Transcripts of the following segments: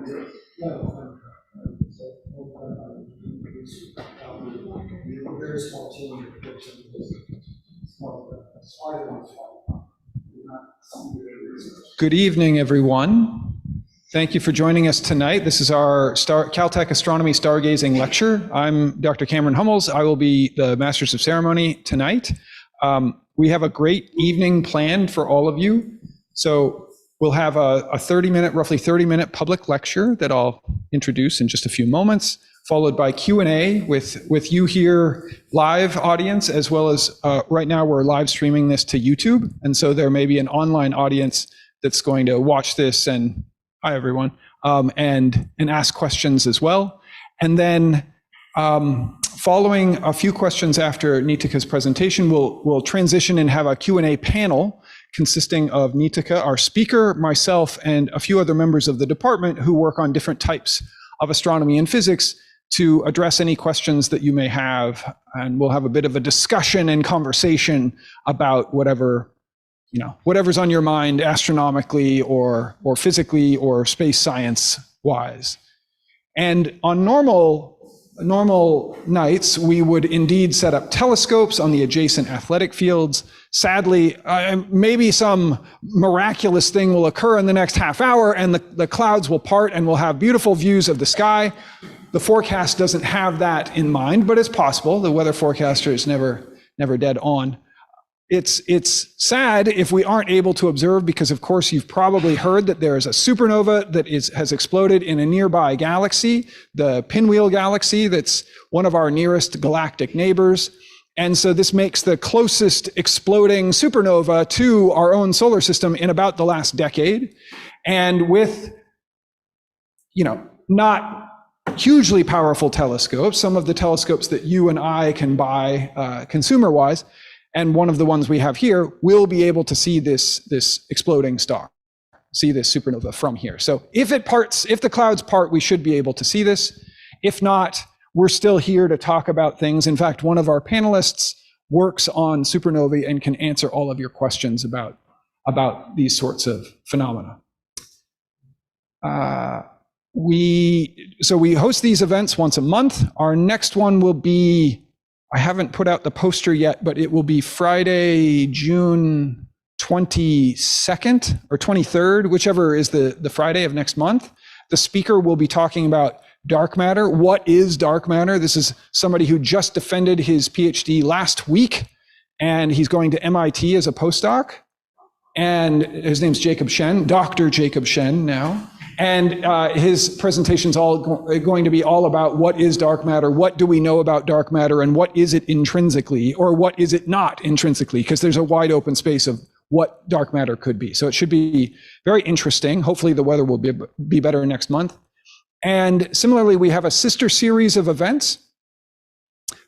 Very small team. Good evening, everyone. Thank you for joining us tonight. This is our Caltech Astronomy Stargazing Lecture. I'm Dr. Cameron Hummels. I will be the Masters of Ceremony tonight. We have a great evening planned for all of you. So we'll have a roughly 30-minute public lecture that I'll introduce in just a few moments, followed by Q&A with you here live audience, as well as right now we're live streaming this to YouTube. And so there may be an online audience that's going to watch this and hi everyone, and ask questions as well. And then following a few questions after Nitika's presentation, we'll transition and have a Q&A panel consisting of Nitika, our speaker, myself, and a few other members of the department who work on different types of astronomy and physics to address any questions that you may have. And we'll have a bit of a discussion and conversation about whatever's on your mind astronomically or physically or space science wise. And on normal nights, we would indeed set up telescopes on the adjacent athletic fields. Sadly, maybe some miraculous thing will occur in the next half hour and the clouds will part and we'll have beautiful views of the sky. The forecast doesn't have that in mind, but it's possible. The weather forecaster is never dead on. It's sad if we aren't able to observe because, of course, you've probably heard that there is a supernova that has exploded in a nearby galaxy, the Pinwheel Galaxy, that's one of our nearest galactic neighbors. And so this makes the closest exploding supernova to our own solar system in about the last decade. And with, not hugely powerful telescopes, some of the telescopes that you and I can buy consumer-wise, and one of the ones we have here, will be able to see this exploding star, see this supernova from here. So if the clouds part, we should be able to see this. If not, we're still here to talk about things. In fact, one of our panelists works on supernovae and can answer all of your questions about these sorts of phenomena. We host these events once a month. Our next one will be, I haven't put out the poster yet, but it will be Friday, June 22nd or 23rd, whichever is the Friday of next month. The speaker will be talking about dark matter. What is dark matter? This is somebody who just defended his PhD last week, and he's going to MIT as a postdoc. And his name's Jacob Shen, Dr. Jacob Shen now. And his presentation's going to be all about what is dark matter, what do we know about dark matter, and what is it intrinsically, or what is it not intrinsically, because there's a wide open space of what dark matter could be. So it should be very interesting. Hopefully the weather will be better next month. And similarly, we have a sister series of events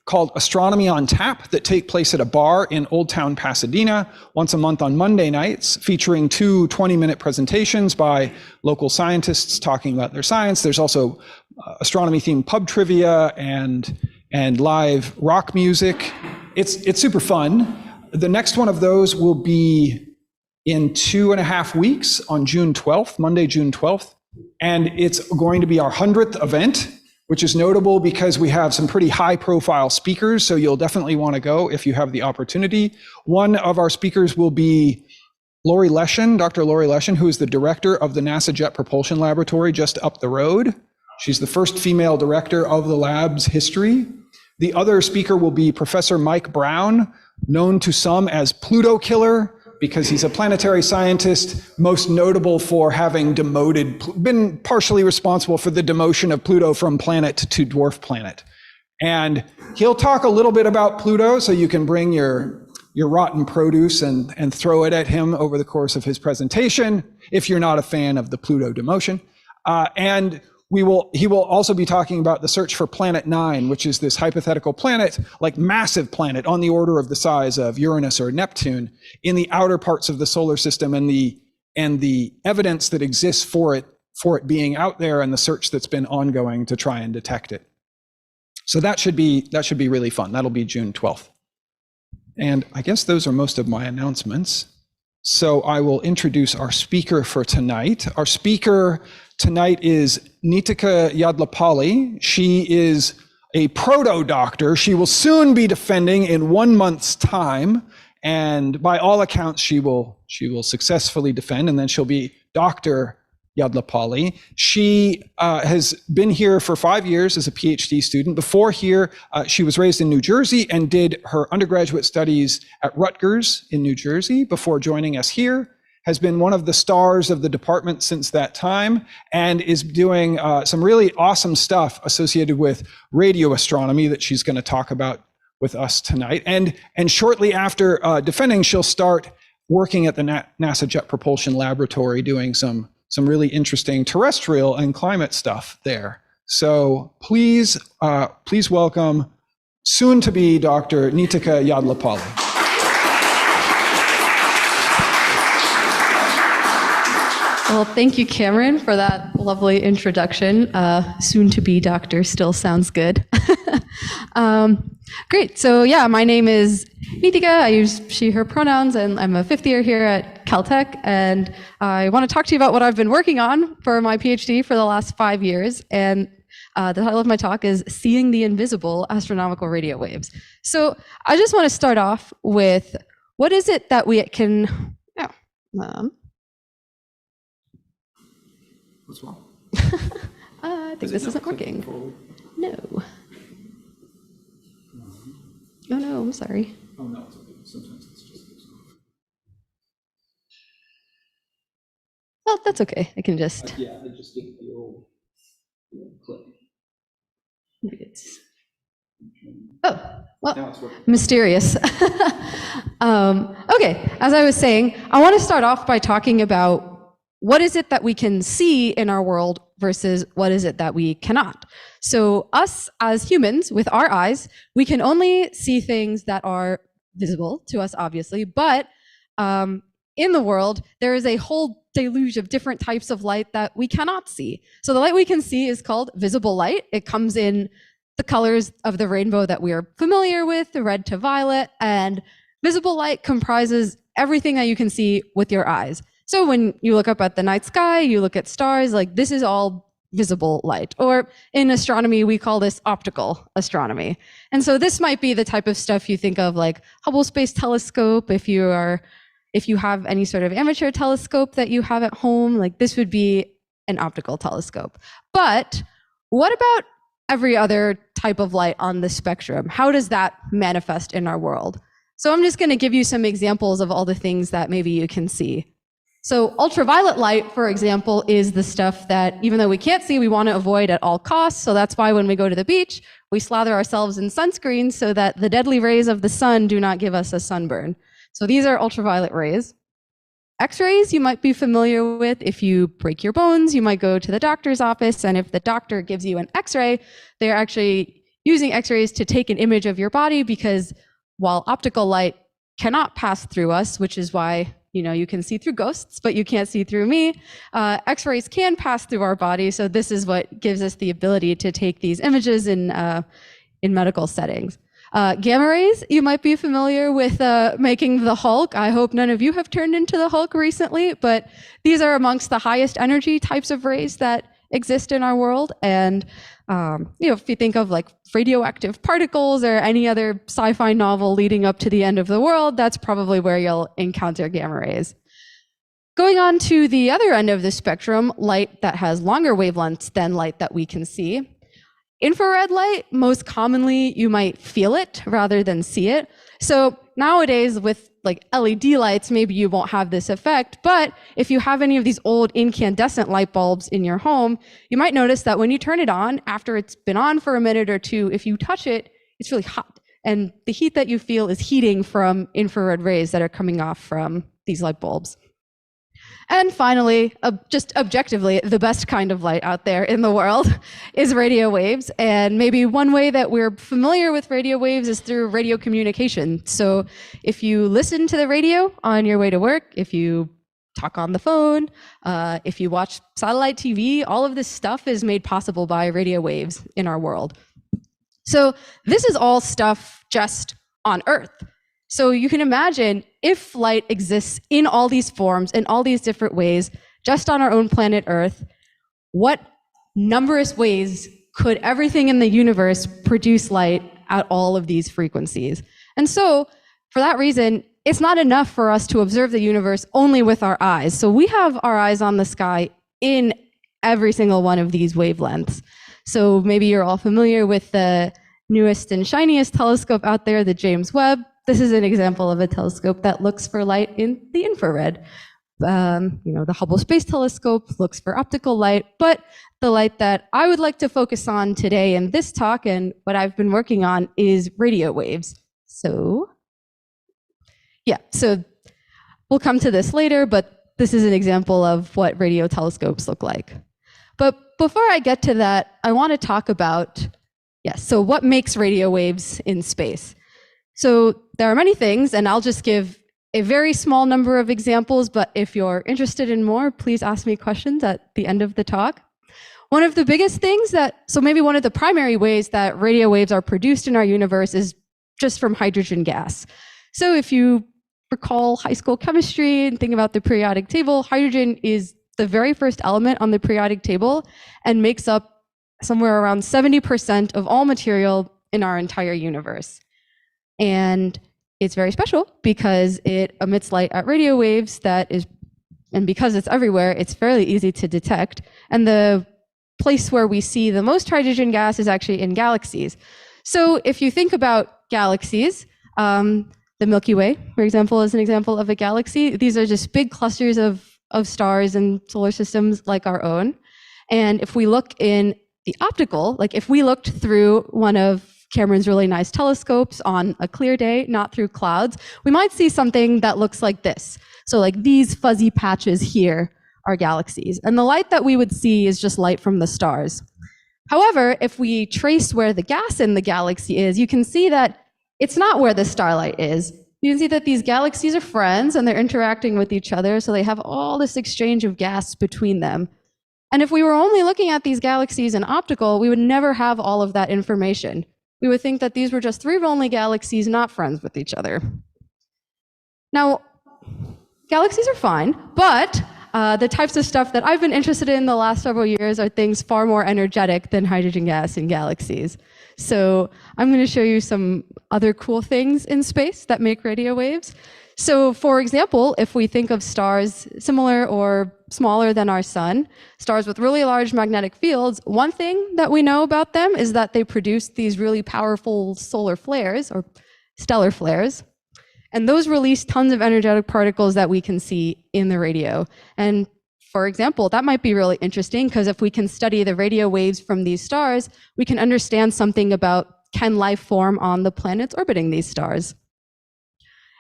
called Astronomy on Tap that take place at a bar in Old Town, Pasadena, once a month on Monday nights, featuring 2 20-minute presentations by local scientists talking about their science. There's also astronomy-themed pub trivia and live rock music. It's super fun. The next one of those will be in 2.5 weeks on June 12th, Monday, June 12th. And it's going to be our 100th event, which is notable because we have some pretty high profile speakers. So you'll definitely want to go if you have the opportunity. One of our speakers will be Lori Leshin, Dr. Lori Leshin, who is the director of the NASA Jet Propulsion Laboratory just up the road. She's the first female director of the lab's history. The other speaker will be Professor Mike Brown, known to some as Pluto Killer, because he's a planetary scientist, most notable for having been partially responsible for the demotion of Pluto from planet to dwarf planet. And he'll talk a little bit about Pluto, so you can bring your rotten produce and throw it at him over the course of his presentation, if you're not a fan of the Pluto demotion. And he will also be talking about the search for Planet 9, which is this hypothetical planet, like massive planet on the order of the size of Uranus or Neptune in the outer parts of the solar system, and the evidence that exists for it being out there, and the search that's been ongoing to try and detect it. So that should be really fun. That'll be June 12th. And I guess those are most of my announcements. So I will introduce our speaker for tonight. Our speaker tonight is Nitika Yadlapalli. She is a proto-doctor. She will soon be defending in 1 month's time. And by all accounts, she will successfully defend, and then she'll be Dr. Yadlapalli. She has been here for 5 years as a PhD student. Before here, she was raised in New Jersey and did her undergraduate studies at Rutgers in New Jersey before joining us here. Has been one of the stars of the department since that time, and is doing some really awesome stuff associated with radio astronomy that she's going to talk about with us tonight. And shortly after defending, she'll start working at the NASA Jet Propulsion Laboratory doing some really interesting terrestrial and climate stuff there. So please welcome soon to be Dr. Nitika Yadlapalli. Well, thank you, Cameron, for that lovely introduction. Soon to be doctor still sounds good. Great. So yeah, my name is Nitika. I use she, her pronouns, and I'm a 5th year here at Caltech. And I want to talk to you about what I've been working on for my PhD for the last 5 years. And the title of my talk is Seeing the Invisible Astronomical Radio Waves. So I just want to start off with, what is it that we can... What's wrong? I think this isn't working. No. Oh no, I'm sorry. Oh no, it's okay. Sometimes it's just Well, that's okay. I can just... yeah, I just did the old click. Maybe it's... Oh, well, Now it's working. Mysterious. Okay, as I was saying, I want to start off by talking about what is it that we can see in our world versus what is it that we cannot. So us as humans, with our eyes, we can only see things that are visible to us, obviously, but in the world, there is a whole deluge of different types of light that we cannot see. So the light we can see is called visible light. It comes in the colors of the rainbow that we are familiar with, the red to violet, and visible light comprises everything that you can see with your eyes. So when you look up at the night sky, you look at stars, like this is all visible light. Or in astronomy, we call this optical astronomy. And so this might be the type of stuff you think of like Hubble Space Telescope. If you have any sort of amateur telescope that you have at home, like this would be an optical telescope. But what about every other type of light on the spectrum? How does that manifest in our world? So I'm just going to give you some examples of all the things that maybe you can see. So ultraviolet light, for example, is the stuff that even though we can't see, we want to avoid at all costs. So that's why when we go to the beach, we slather ourselves in sunscreen so that the deadly rays of the sun do not give us a sunburn. So these are ultraviolet rays. X-rays you might be familiar with. If you break your bones, you might go to the doctor's office, and if the doctor gives you an X-ray, they're actually using X-rays to take an image of your body, because while optical light cannot pass through us, which is why you can see through ghosts, but you can't see through me. X-rays can pass through our body, so this is what gives us the ability to take these images in medical settings. Gamma rays, you might be familiar with making the Hulk. I hope none of you have turned into the Hulk recently, but these are amongst the highest energy types of rays that exist in our world. And if you think of like radioactive particles or any other sci-fi novel leading up to the end of the world, that's probably where you'll encounter gamma rays. Going on to the other end of the spectrum, light that has longer wavelengths than light that we can see. Infrared light, most commonly you might feel it rather than see it. So nowadays with like LED lights, maybe you won't have this effect, but if you have any of these old incandescent light bulbs in your home, you might notice that when you turn it on, after it's been on for a minute or two, if you touch it, it's really hot. And the heat that you feel is heating from infrared rays that are coming off from these light bulbs. And finally, just objectively, the best kind of light out there in the world is radio waves. And maybe one way that we're familiar with radio waves is through radio communication. So if you listen to the radio on your way to work, if you talk on the phone, if you watch satellite TV, all of this stuff is made possible by radio waves in our world. So this is all stuff just on Earth. So you can imagine if light exists in all these forms, in all these different ways, just on our own planet Earth, what numberless ways could everything in the universe produce light at all of these frequencies? And so for that reason, it's not enough for us to observe the universe only with our eyes. So we have our eyes on the sky in every single one of these wavelengths. So maybe you're all familiar with the newest and shiniest telescope out there, the James Webb. This is an example of a telescope that looks for light in the infrared. The Hubble Space Telescope looks for optical light, but the light that I would like to focus on today in this talk and what I've been working on is radio waves. So we'll come to this later, but this is an example of what radio telescopes look like. But before I get to that, I want to talk about, so what makes radio waves in space? So there are many things, and I'll just give a very small number of examples, but if you're interested in more, please ask me questions at the end of the talk. One of the biggest things maybe one of the primary ways that radio waves are produced in our universe is just from hydrogen gas. So if you recall high school chemistry and think about the periodic table, hydrogen is the very first element on the periodic table and makes up somewhere around 70% of all material in our entire universe. And it's very special because it emits light at radio waves and because it's everywhere, it's fairly easy to detect. And the place where we see the most hydrogen gas is actually in galaxies. So if you think about galaxies, the Milky Way, for example, is an example of a galaxy. These are just big clusters of stars and solar systems like our own. And if we look in the optical, like if we looked through one of Cameron's really nice telescopes on a clear day, not through clouds, we might see something that looks like this. So like these fuzzy patches here are galaxies. And the light that we would see is just light from the stars. However, if we trace where the gas in the galaxy is, you can see that it's not where the starlight is. You can see that these galaxies are friends and they're interacting with each other, so they have all this exchange of gas between them. And if we were only looking at these galaxies in optical, we would never have all of that information. We would think that these were just three lonely galaxies not friends with each other. Now, galaxies are fine, but the types of stuff that I've been interested in the last several years are things far more energetic than hydrogen gas in galaxies. So I'm going to show you some other cool things in space that make radio waves. So for example, if we think of stars similar or smaller than our sun, stars with really large magnetic fields, one thing that we know about them is that they produce these really powerful solar flares or stellar flares. And those release tons of energetic particles that we can see in the radio. And for example, that might be really interesting because if we can study the radio waves from these stars, we can understand something about can life form on the planets orbiting these stars.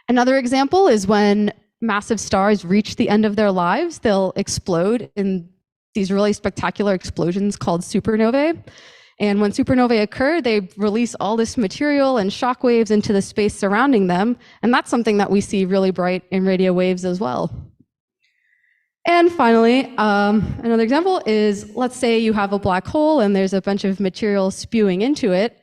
Another example is when massive stars reach the end of their lives, they'll explode in these really spectacular explosions called supernovae. And when supernovae occur, they release all this material and shock waves into the space surrounding them. And that's something that we see really bright in radio waves as well. And finally, another example is, let's say you have a black hole and there's a bunch of material spewing into it.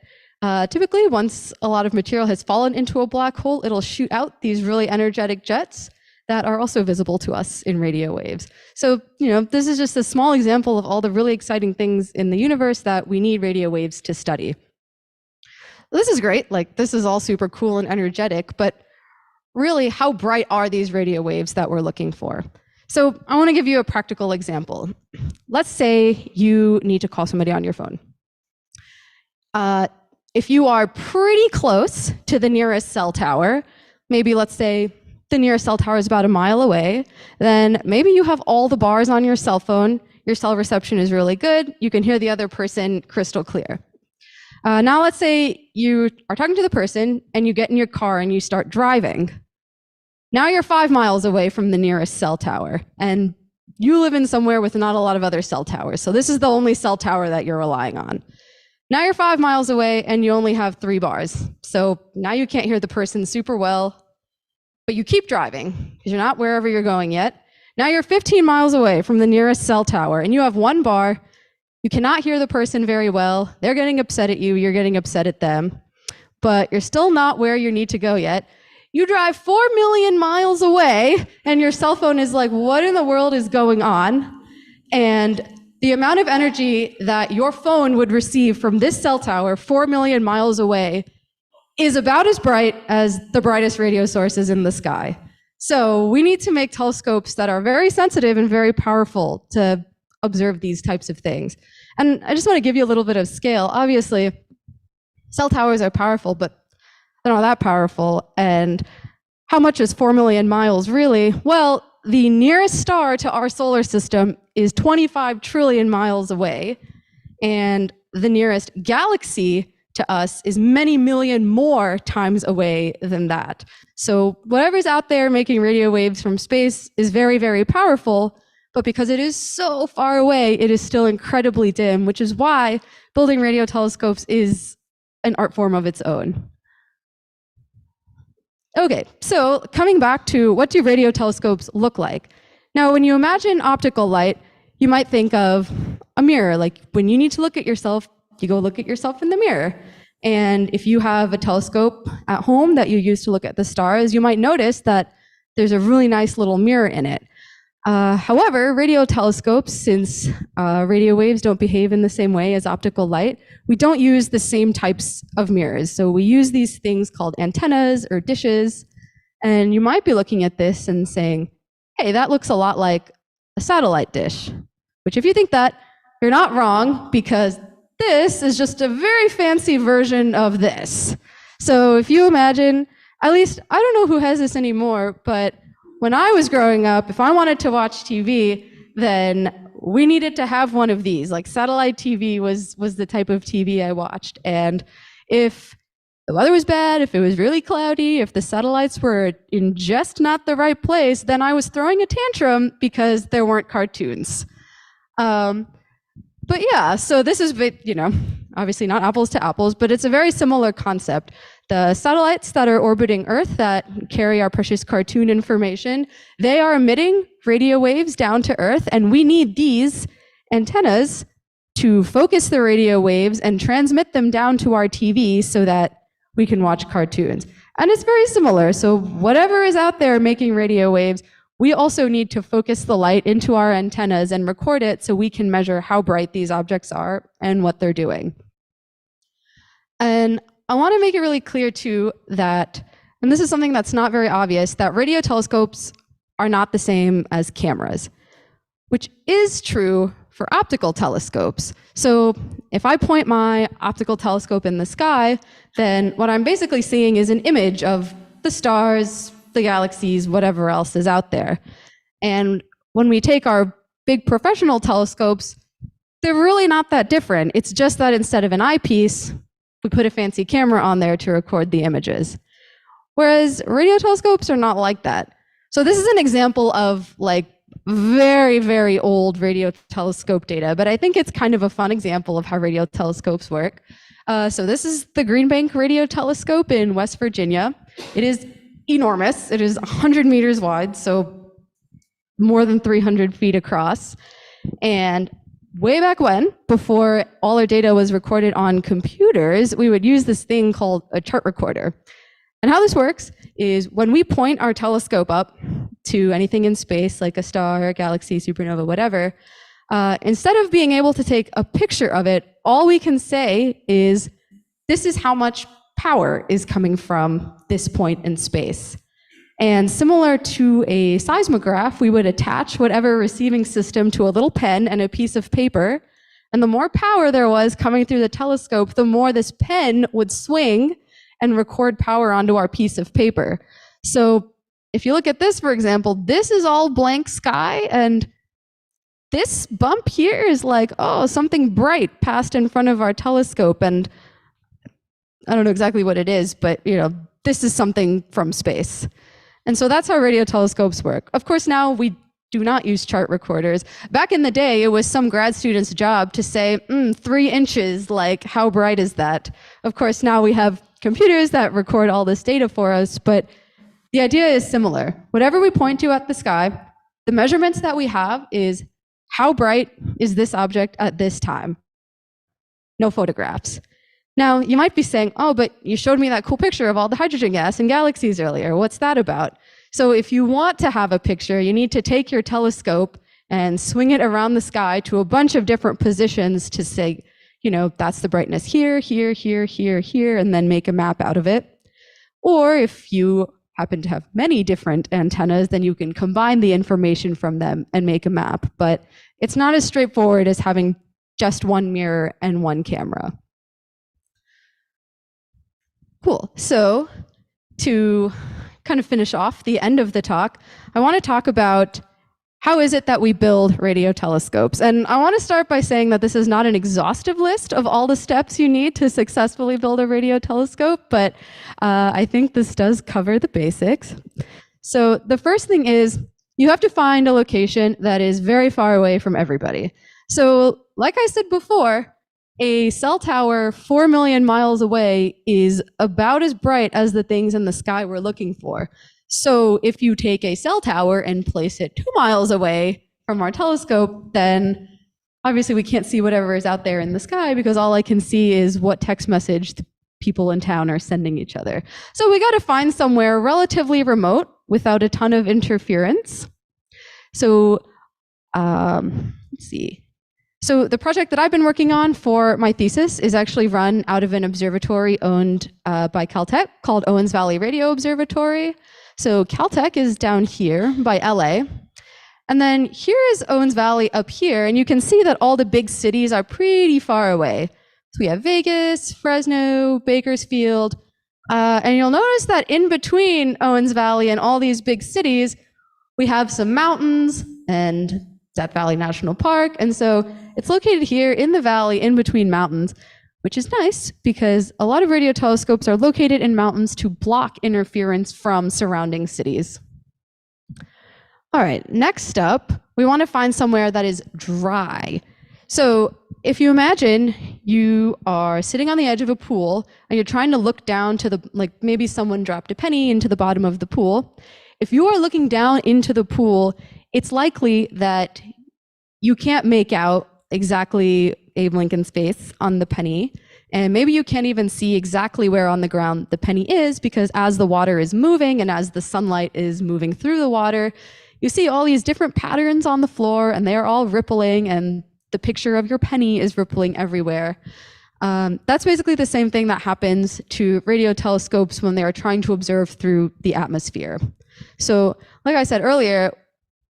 Typically, once a lot of material has fallen into a black hole, it'll shoot out these really energetic jets that are also visible to us in radio waves. So, this is just a small example of all the really exciting things in the universe that we need radio waves to study. This is great, this is all super cool and energetic, but really, how bright are these radio waves that we're looking for? So I want to give you a practical example. Let's say you need to call somebody on your phone. If you are pretty close to the nearest cell tower, maybe let's say the nearest cell tower is about a mile away, then maybe you have all the bars on your cell phone, your cell reception is really good, you can hear the other person crystal clear. Now let's say you are talking to the person and you get in your car and you start driving. Now you're 5 miles away from the nearest cell tower and you live in somewhere with not a lot of other cell towers. So this is the only cell tower that you're relying on. Now you're 5 miles away and you only have 3 bars. So now you can't hear the person super well, but you keep driving because you're not wherever you're going yet. Now you're 15 miles away from the nearest cell tower and you have 1 bar. You cannot hear the person very well. They're getting upset at you. You're getting upset at them, but you're still not where you need to go yet. You drive 4 million miles away, and your cell phone is like, what in the world is going on? And the amount of energy that your phone would receive from this cell tower 4 million miles away is about as bright as the brightest radio sources in the sky. So we need to make telescopes that are very sensitive and very powerful to observe these types of things. And I just want to give you a little bit of scale. Obviously, cell towers are powerful, but they're not that powerful. And how much is 4 million miles really? Well, the nearest star to our solar system is 25 trillion miles away. And the nearest galaxy to us is many million more times away than that. So whatever's out there making radio waves from space is very, very powerful, but because it is so far away, it is still incredibly dim, which is why building radio telescopes is an art form of its own. Okay, so coming back to what do radio telescopes look like? Now, when you imagine optical light, you might think of a mirror. Like when you need to look at yourself, you go look at yourself in the mirror. And if you have a telescope at home that you use to look at the stars, you might notice that there's a really nice little mirror in it. However, radio telescopes, since radio waves don't behave in the same way as optical light, we don't use the same types of mirrors. So we use these things called antennas or dishes. And you might be looking at this and saying, hey, that looks a lot like a satellite dish. Which if you think that, you're not wrong, because this is just a very fancy version of this. So if you imagine, at least, I don't know who has this anymore, but when I was growing up, if I wanted to watch TV, then we needed to have one of these. Like satellite TV was the type of TV I watched. And if the weather was bad, if it was really cloudy, if the satellites were in just not the right place, then I was throwing a tantrum because there weren't cartoons. But yeah, so this is, obviously not apples to apples, but it's a very similar concept. The satellites that are orbiting Earth that carry our precious cartoon information, they are emitting radio waves down to Earth, and we need these antennas to focus the radio waves and transmit them down to our TV so that we can watch cartoons. And it's very similar. So whatever is out there making radio waves, we also need to focus the light into our antennas and record it so we can measure how bright these objects are and what they're doing. And I want to make it really clear too that, and this is something that's not very obvious, that radio telescopes are not the same as cameras, which is true for optical telescopes. So if I point my optical telescope in the sky, then what I'm basically seeing is an image of the stars, the galaxies, whatever else is out there. And when we take our big professional telescopes, they're really not that different. It's just that instead of an eyepiece, we put a fancy camera on there to record the images. Whereas radio telescopes are not like that. So this is an example of like very, very old radio telescope data, but I think it's kind of a fun example of how radio telescopes work. So this is the Green Bank Radio Telescope in West Virginia. It is enormous. It is 100 meters wide, so more than 300 feet across. And way back when, before all our data was recorded on computers, we would use this thing called a chart recorder. And how this works is when we point our telescope up to anything in space, like a star, a galaxy, supernova, whatever, instead of being able to take a picture of it, all we can say is, this is how much power is coming from this point in space. And similar to a seismograph, we would attach whatever receiving system to a little pen and a piece of paper. And the more power there was coming through the telescope, the more this pen would swing and record power onto our piece of paper. So if you look at this, for example, this is all blank sky, and this bump here is like, oh, something bright passed in front of our telescope, and I don't know exactly what it is, but this is something from space. And so that's how radio telescopes work. Of course, now we do not use chart recorders. Back in the day, it was some grad student's job to say, 3 inches, like how bright is that? Of course, now we have computers that record all this data for us, but the idea is similar. Whatever we point to at the sky, the measurements that we have is how bright is this object at this time? No photographs. Now, you might be saying, oh, but you showed me that cool picture of all the hydrogen gas and galaxies earlier. What's that about? So if you want to have a picture, you need to take your telescope and swing it around the sky to a bunch of different positions to say, that's the brightness here, here, here, here, here, and then make a map out of it. Or if you happen to have many different antennas, then you can combine the information from them and make a map. But it's not as straightforward as having just one mirror and one camera. Cool. So to kind of finish off the end of the talk, I want to talk about how is it that we build radio telescopes. And I want to start by saying that this is not an exhaustive list of all the steps you need to successfully build a radio telescope, but I think this does cover the basics. So the first thing is you have to find a location that is very far away from everybody. So like I said before, a cell tower 4 million miles away is about as bright as the things in the sky we're looking for. So if you take a cell tower and place it 2 miles away from our telescope, then obviously we can't see whatever is out there in the sky because all I can see is what text message the people in town are sending each other. So we got to find somewhere relatively remote without a ton of interference. So let's see. So the project that I've been working on for my thesis is actually run out of an observatory owned by Caltech called Owens Valley Radio Observatory. So Caltech is down here by LA. And then here is Owens Valley up here, and you can see that all the big cities are pretty far away. So we have Vegas, Fresno, Bakersfield, and you'll notice that in between Owens Valley and all these big cities, we have some mountains and Death Valley National Park. And so it's located here in the valley in between mountains, which is nice because a lot of radio telescopes are located in mountains to block interference from surrounding cities. All right, next up, we want to find somewhere that is dry. So if you imagine you are sitting on the edge of a pool and you're trying to look down to maybe someone dropped a penny into the bottom of the pool. If you are looking down into the pool, it's likely that you can't make out exactly Abe Lincoln's face on the penny. And maybe you can't even see exactly where on the ground the penny is because as the water is moving and as the sunlight is moving through the water, you see all these different patterns on the floor and they're all rippling and the picture of your penny is rippling everywhere. That's basically the same thing that happens to radio telescopes when they are trying to observe through the atmosphere. So like I said earlier,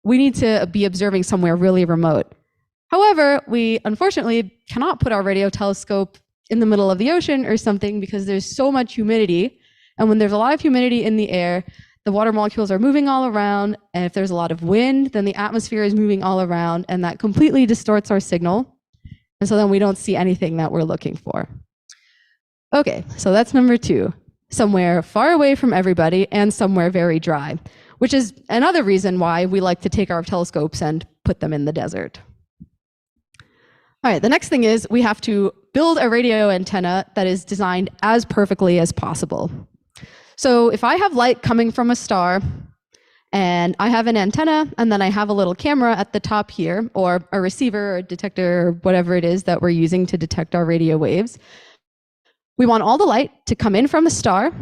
we need to be observing somewhere really remote. However, we unfortunately cannot put our radio telescope in the middle of the ocean or something because there's so much humidity. And when there's a lot of humidity in the air, the water molecules are moving all around. And if there's a lot of wind, then the atmosphere is moving all around and that completely distorts our signal. And so then we don't see anything that we're looking for. Okay, so that's number 2, somewhere far away from everybody and somewhere very dry, which is another reason why we like to take our telescopes and put them in the desert. All right, the next thing is we have to build a radio antenna that is designed as perfectly as possible. So if I have light coming from a star and I have an antenna and then I have a little camera at the top here or a receiver or a detector or whatever it is that we're using to detect our radio waves, we want all the light to come in from the star,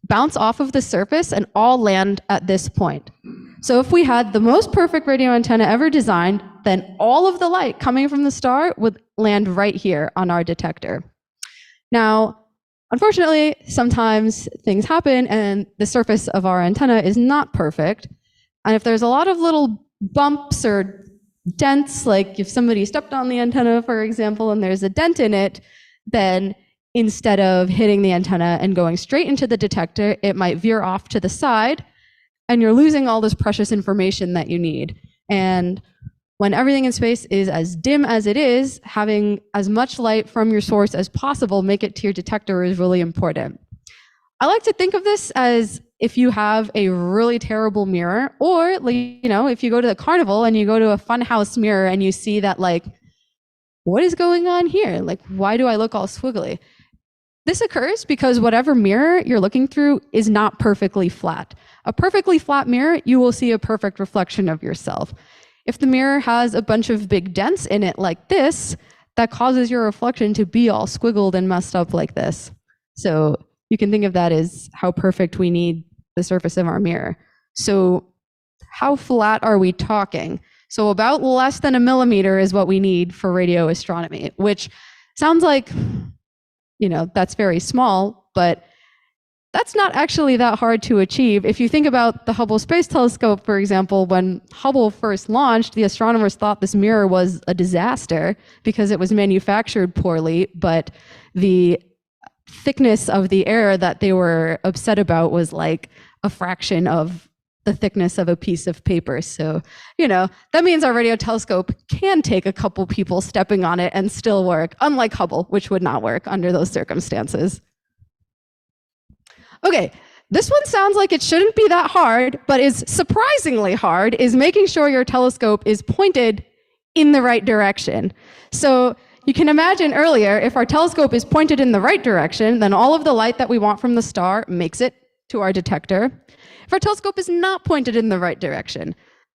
bounce off of the surface and all land at this point. So if we had the most perfect radio antenna ever designed, then all of the light coming from the star would land right here on our detector. Now, unfortunately, sometimes things happen and the surface of our antenna is not perfect. And if there's a lot of little bumps or dents, like if somebody stepped on the antenna, for example, and there's a dent in it, then instead of hitting the antenna and going straight into the detector, it might veer off to the side and you're losing all this precious information that you need. And when everything in space is as dim as it is, having as much light from your source as possible make it to your detector is really important. I like to think of this as if you have a really terrible mirror, or if you go to the carnival and you go to a funhouse mirror and you see that what is going on here? Why do I look all squiggly? This occurs because whatever mirror you're looking through is not perfectly flat. A perfectly flat mirror, you will see a perfect reflection of yourself. If the mirror has a bunch of big dents in it like this, that causes your reflection to be all squiggled and messed up like this. So you can think of that as how perfect we need the surface of our mirror. So how flat are we talking? So about less than a millimeter is what we need for radio astronomy, which sounds like, that's very small, but that's not actually that hard to achieve. If you think about the Hubble Space Telescope, for example, when Hubble first launched, the astronomers thought this mirror was a disaster because it was manufactured poorly, but the thickness of the air that they were upset about was like a fraction of the thickness of a piece of paper. So, that means our radio telescope can take a couple people stepping on it and still work, unlike Hubble, which would not work under those circumstances. Okay, this one sounds like it shouldn't be that hard, but is surprisingly hard, is making sure your telescope is pointed in the right direction. So you can imagine earlier, if our telescope is pointed in the right direction, then all of the light that we want from the star makes it to our detector. If our telescope is not pointed in the right direction,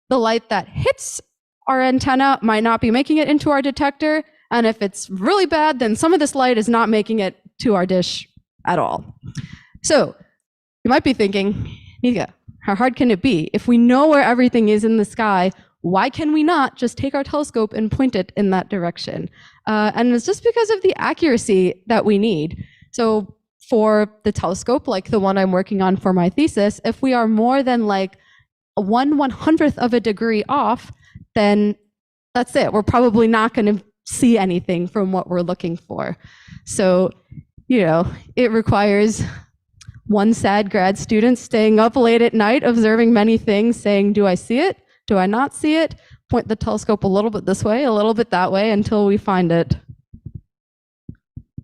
the light that hits our antenna might not be making it into our detector, and if it's really bad, then some of this light is not making it to our dish at all. So you might be thinking, Nitika, how hard can it be? If we know where everything is in the sky, why can we not just take our telescope and point it in that direction? And it's just because of the accuracy that we need. So for the telescope, like the one I'm working on for my thesis, if we are more than like 1/100th of a degree off, then that's it. We're probably not going to see anything from what we're looking for. So, it requires one sad grad student staying up late at night, observing many things, saying, do I see it? Do I not see it? Point the telescope a little bit this way, a little bit that way, until we find it.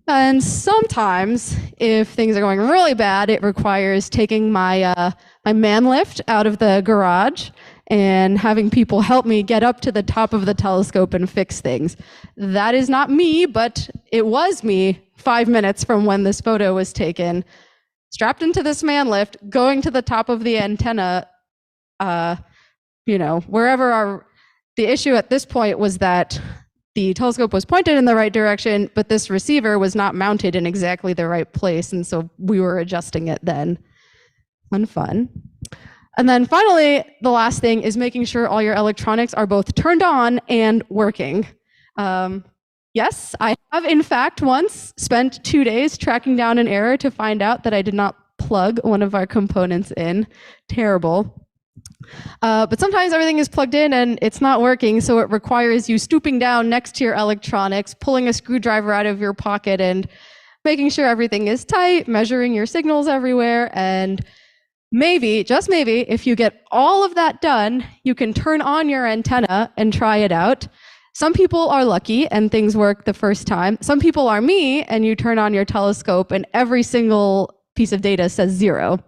And sometimes, if things are going really bad, it requires taking my man lift out of the garage and having people help me get up to the top of the telescope and fix things. That is not me, but it was me 5 minutes from when this photo was taken, strapped into this man lift, going to the top of the antenna, wherever the issue at this point was that the telescope was pointed in the right direction, but this receiver was not mounted in exactly the right place, and so we were adjusting it then. Fun. And then finally, the last thing is making sure all your electronics are both turned on and working. Yes, I have in fact once spent 2 days tracking down an error to find out that I did not plug one of our components in. Terrible. But sometimes everything is plugged in and it's not working, so it requires you stooping down next to your electronics, pulling a screwdriver out of your pocket and making sure everything is tight, measuring your signals everywhere, and maybe, just maybe, if you get all of that done, you can turn on your antenna and try it out. Some people are lucky and things work the first time. Some people are me and you turn on your telescope and every single piece of data says 0.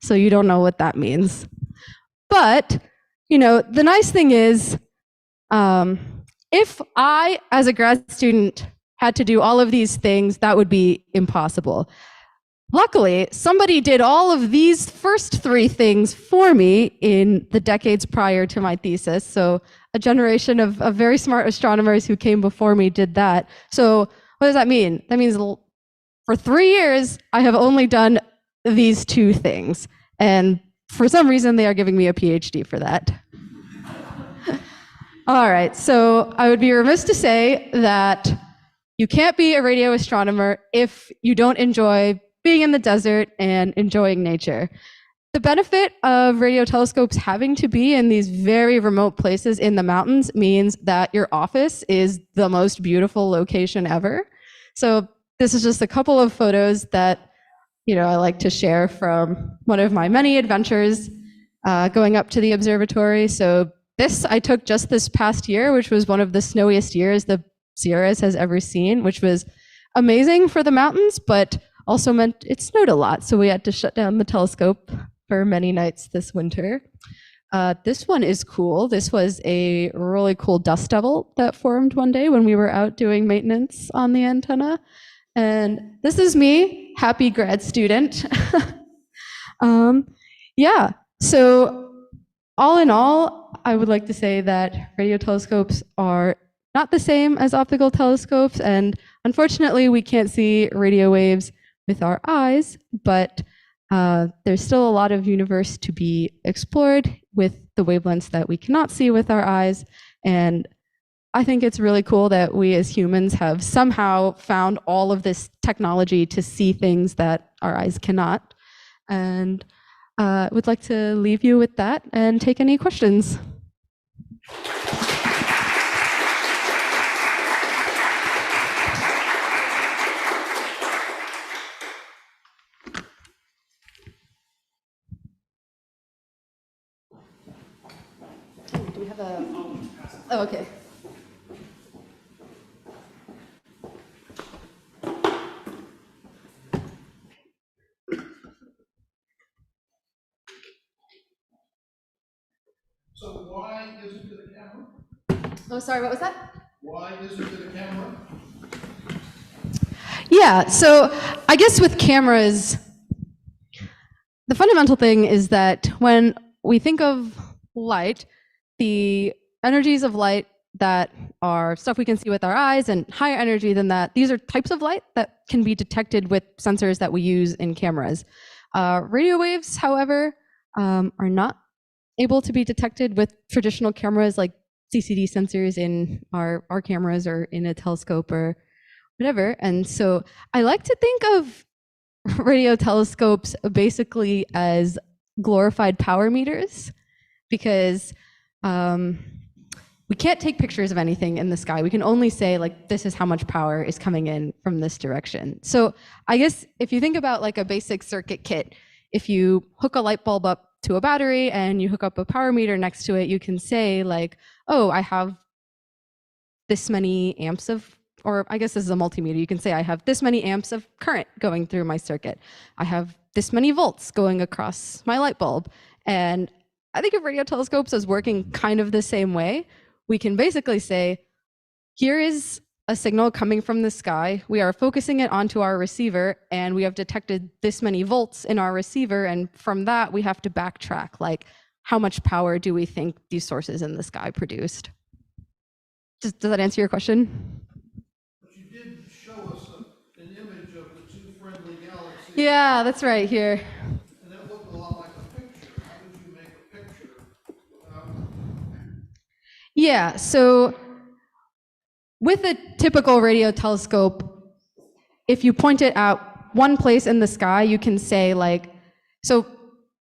So you don't know what that means. But, the nice thing is, if I, as a grad student, had to do all of these things, that would be impossible. Luckily, somebody did all of these first 3 things for me in the decades prior to my thesis. So a generation of very smart astronomers who came before me did that. So what does that mean? That means for 3 years, I have only done these 2 things. And for some reason, they are giving me a PhD for that. All right, so I would be remiss to say that you can't be a radio astronomer if you don't enjoy being in the desert and enjoying nature. The benefit of radio telescopes having to be in these very remote places in the mountains means that your office is the most beautiful location ever. So this is just a couple of photos that I like to share from one of my many adventures going up to the observatory. So this I took just this past year, which was one of the snowiest years the Sierras has ever seen, which was amazing for the mountains, but also meant it snowed a lot. So we had to shut down the telescope for many nights this winter. This one is cool. This was a really cool dust devil that formed one day when we were out doing maintenance on the antenna. And this is me, happy grad student. So all in all, I would like to say that radio telescopes are not the same as optical telescopes, and unfortunately we can't see radio waves with our eyes, but there's still a lot of universe to be explored with the wavelengths that we cannot see with our eyes. And I think it's really cool that we as humans have somehow found all of this technology to see things that our eyes cannot. And would like to leave you with that and take any questions. Do we have a... Oh, okay. So why isn't it a camera? Oh, sorry, what was that? Why isn't it a camera? Yeah, so I guess with cameras, the fundamental thing is that when we think of light, the energies of light that are stuff we can see with our eyes and higher energy than that, these are types of light that can be detected with sensors that we use in cameras. Radio waves, however, are not able to be detected with traditional cameras like CCD sensors in our cameras or in a telescope or whatever. And so I like to think of radio telescopes basically as glorified power meters, because we can't take pictures of anything in the sky. We can only say, like, this is how much power is coming in from this direction. So I guess if you think about like a basic circuit kit, if you hook a light bulb up to a battery and you hook up a power meter next to it, you can say like, oh, I have this many amps of, or I guess this is a multimeter. You can say I have this many amps of current going through my circuit. I have this many volts going across my light bulb. And I think of radio telescopes as working kind of the same way. We can basically say, here is a signal coming from the sky. We are focusing it onto our receiver, and we have detected this many volts in our receiver. And from that, we have to backtrack, like, how much power do we think these sources in the sky produced? Does that answer your question? But you did show us an image of the two friendly galaxies. Yeah, that's right here. And that looked a lot like a picture. How did you make a picture? Yeah, so with a typical radio telescope, if you point it at one place in the sky, you can say like, so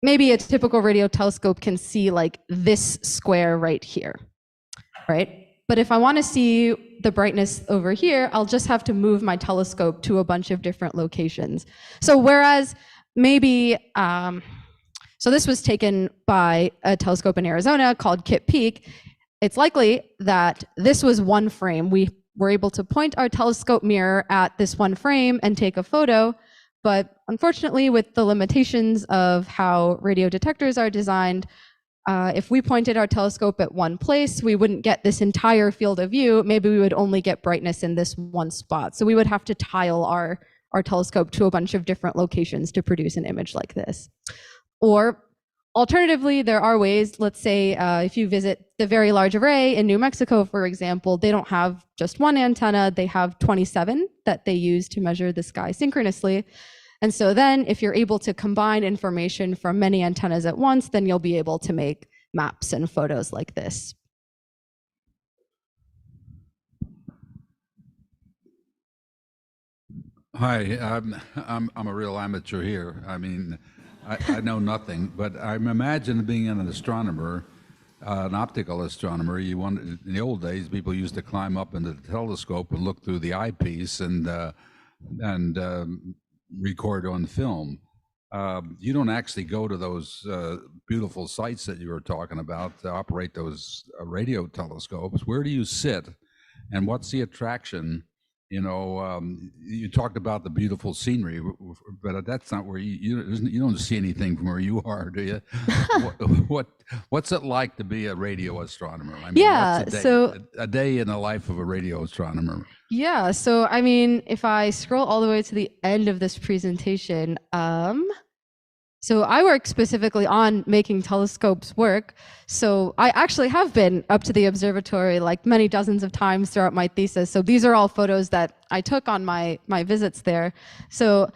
maybe a typical radio telescope can see like this square right here, right? But if I want to see the brightness over here, I'll just have to move my telescope to a bunch of different locations. So whereas maybe, so this was taken by a telescope in Arizona called Kitt Peak. It's likely that this was one frame. We were able to point our telescope mirror at this one frame and take a photo, but unfortunately with the limitations of how radio detectors are designed, if we pointed our telescope at one place, we wouldn't get this entire field of view. Maybe we would only get brightness in this one spot. So we would have to tile our telescope to a bunch of different locations to produce an image like this. Or alternatively, there are ways, let's say if you visit the Very Large Array in New Mexico, for example, they don't have just one antenna, they have 27 that they use to measure the sky synchronously. And so then if you're able to combine information from many antennas at once, then you'll be able to make maps and photos like this. Hi, I'm a real amateur here. I mean, I know nothing, but I'm imagining being an astronomer, an optical astronomer. In the old days, people used to climb up into the telescope and look through the eyepiece and record on film. You don't actually go to those beautiful sites that you were talking about to operate those radio telescopes. Where do you sit, and what's the attraction? You know, you talked about the beautiful scenery, but that's not where you don't see anything from where you are, do you? What's it like to be a radio astronomer? I mean, Yeah, so a day in the life of a radio astronomer. Yeah, so I mean, if I scroll all the way to the end of this presentation, So I work specifically on making telescopes work. So I actually have been up to the observatory like many dozens of times throughout my thesis. So these are all photos that I took on my visits there. So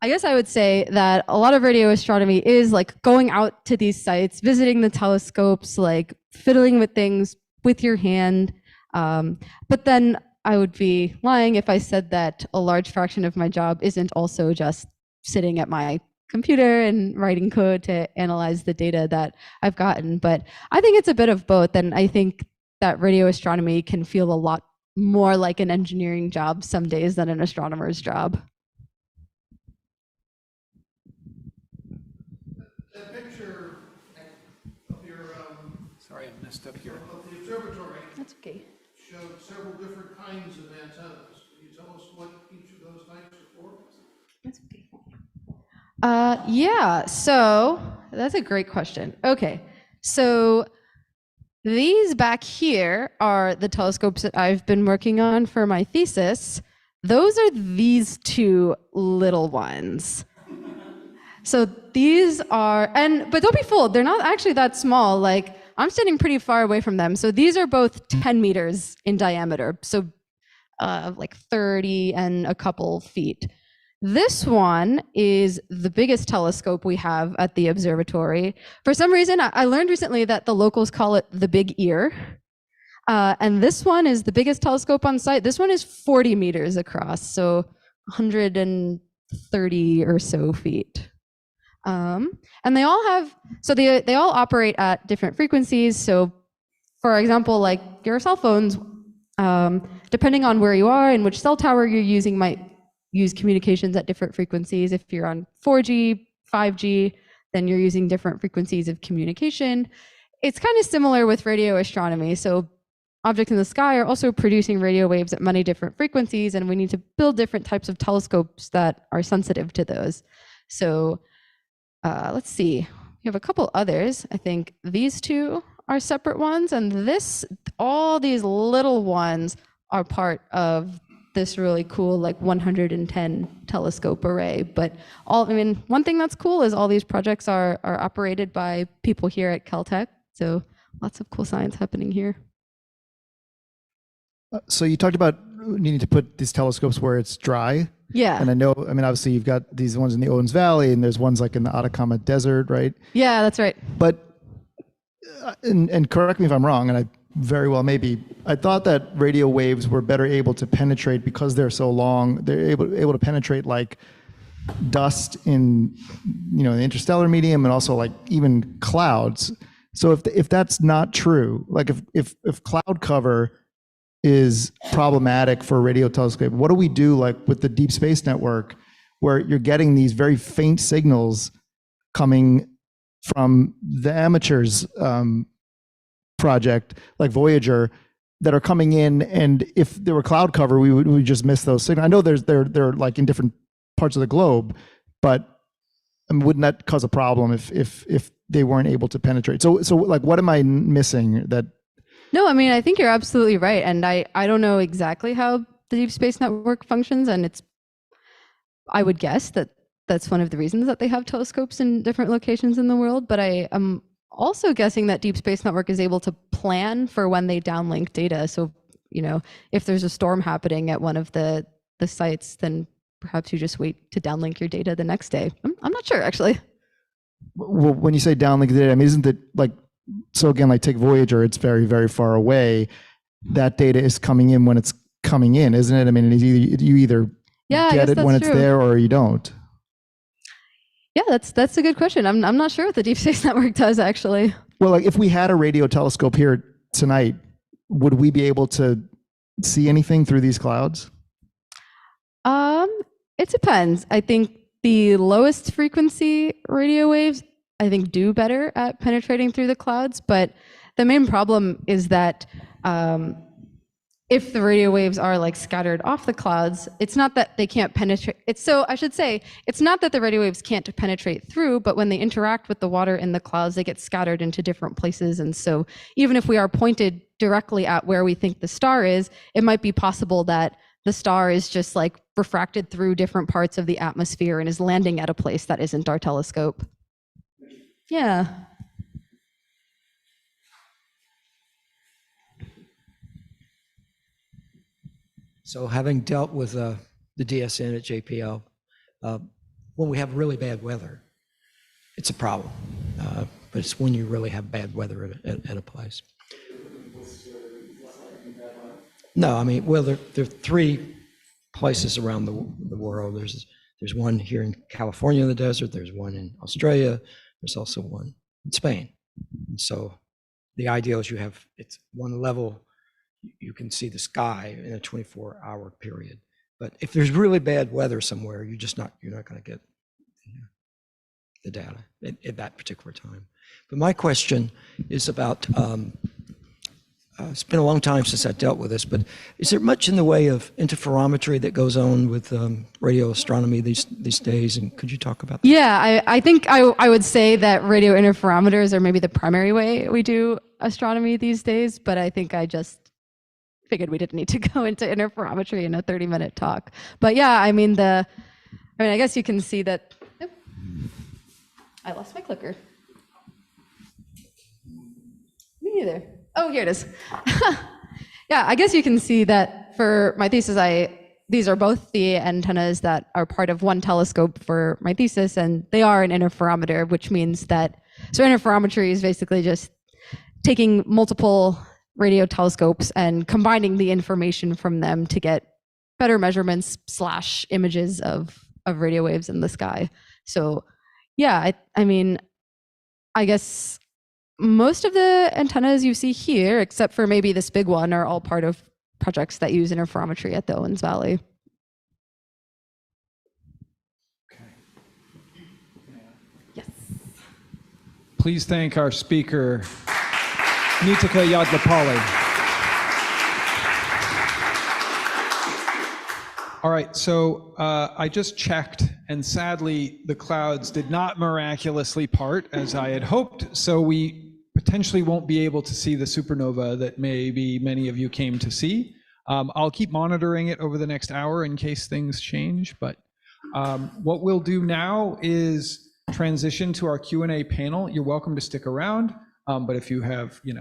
I guess I would say that a lot of radio astronomy is like going out to these sites, visiting the telescopes, like fiddling with things with your hand. But then I would be lying if I said that a large fraction of my job isn't also just sitting at my computer and writing code to analyze the data that I've gotten. But I think it's a bit of both. And I think that radio astronomy can feel a lot more like an engineering job some days than an astronomer's job. That picture of your, Sorry, I messed up here. of the observatory That's okay. showed several different kinds of antennas. Can you tell us what each of those types are for? That's okay. Yeah, so that's a great question. Okay, so these back here are the telescopes that I've been working on for my thesis. Those are these two little ones. So these are, but don't be fooled, they're not actually that small. Like, I'm standing pretty far away from them. So these are both 10 meters in diameter, so like 30 and a couple feet. This one is the biggest telescope we have at the observatory. For some reason, I learned recently that the locals call it the Big Ear. And this one is the biggest telescope on site. This one is 40 meters across, so 130 or so feet. And they all have, so they all operate at different frequencies. So for example, like your cell phones, depending on where you are and which cell tower you're using, might use communications at different frequencies. If you're on 4G, 5G, then you're using different frequencies of communication. It's kind of similar with radio astronomy. So objects in the sky are also producing radio waves at many different frequencies, and we need to build different types of telescopes that are sensitive to those. So let's see, we have a couple others. I think these two are separate ones, and all these little ones are part of this really cool like 110 telescope array. But one thing that's cool is all these projects are operated by people here at Caltech. So lots of cool science happening here. So you talked about needing to put these telescopes where it's dry. Yeah. And obviously you've got these ones in the Owens Valley, and there's ones like in the Atacama Desert, right? Yeah, that's right. But, and correct me if I'm wrong, and I very well maybe, I thought that radio waves were better able to penetrate because they're so long. They're able to penetrate like dust in, the interstellar medium, and also like even clouds. So if that's not true, like if cloud cover is problematic for a radio telescope, what do we do like with the Deep Space Network, where you're getting these very faint signals coming from the amateurs project like Voyager that are coming in, and if there were cloud cover, we would just miss those signals. I know they're like in different parts of the globe, but wouldn't that cause a problem if they weren't able to penetrate? So like, what am I missing that? No, I think you're absolutely right. And I don't know exactly how the Deep Space Network functions, and I would guess that that's one of the reasons that they have telescopes in different locations in the world. But I am also guessing that Deep Space Network is able to plan for when they downlink data. So, if there's a storm happening at one of the sites, then perhaps you just wait to downlink your data the next day. I'm not sure, actually. Well, when you say downlink data, isn't it like, so again, like take Voyager, it's very, very far away. That data is coming in when it's coming in, isn't it? It's you either get it when it's there or you don't. Yeah, that's a good question. I'm not sure what the Deep Space Network does, actually. Well, like if we had a radio telescope here tonight, would we be able to see anything through these clouds? It depends. I think the lowest frequency radio waves, I think, do better at penetrating through the clouds. But the main problem is that if the radio waves are like scattered off the clouds, it's not that they can't penetrate. It's not that the radio waves can't penetrate through, but when they interact with the water in the clouds, they get scattered into different places. And so even if we are pointed directly at where we think the star is, it might be possible that the star is just like refracted through different parts of the atmosphere and is landing at a place that isn't our telescope. Yeah. So having dealt with the DSN at JPL, when we have really bad weather, it's a problem. But it's when you really have bad weather at a place. No, I mean, well, there are 3 places around the world. There's one here in California in the desert. There's one in Australia. There's also one in Spain. And so the ideal is it's one level. You can see the sky in a 24-hour period. But if there's really bad weather somewhere, you're not going to get the data at that particular time. But my question is about, it's been a long time since I dealt with this, but is there much in the way of interferometry that goes on with radio astronomy these days? And could you talk about that? Yeah, I think I would say that radio interferometers are maybe the primary way we do astronomy these days, but I think I just figured we didn't need to go into interferometry in a 30-minute talk. But yeah, I mean, I guess you can see that. Oop, I lost my clicker. Me neither. Oh, here it is. Yeah, I guess you can see that for my thesis, these are both the antennas that are part of one telescope for my thesis, and they are an interferometer, which means that, so interferometry is basically just taking multiple radio telescopes and combining the information from them to get better measurements / images of radio waves in the sky. So yeah, I mean, I guess most of the antennas you see here, except for maybe this big one, are all part of projects that use interferometry at the Owens Valley. Yes. Please thank our speaker, Nitika Yadlapalli. All right, so I just checked, and sadly, the clouds did not miraculously part as I had hoped, so we potentially won't be able to see the supernova that maybe many of you came to see. I'll keep monitoring it over the next hour in case things change, but what we'll do now is transition to our Q&A panel. You're welcome to stick around, but if you have, you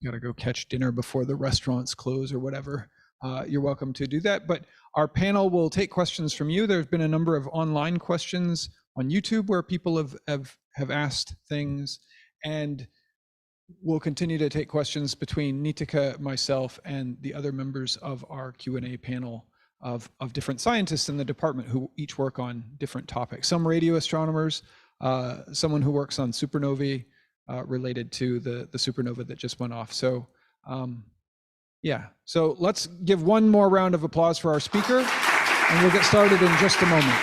gotta go catch dinner before the restaurants close or whatever, you're welcome to do that. But our panel will take questions from you. There's been a number of online questions on YouTube where people have asked things, and we'll continue to take questions between Nitika, myself, and the other members of our Q&A panel of different scientists in the department who each work on different topics. Some radio astronomers, someone who works on supernovae related to the supernova that just went off. So yeah, so let's give one more round of applause for our speaker, and we'll get started in just a moment.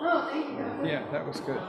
Oh, thank you. Yeah, that was good.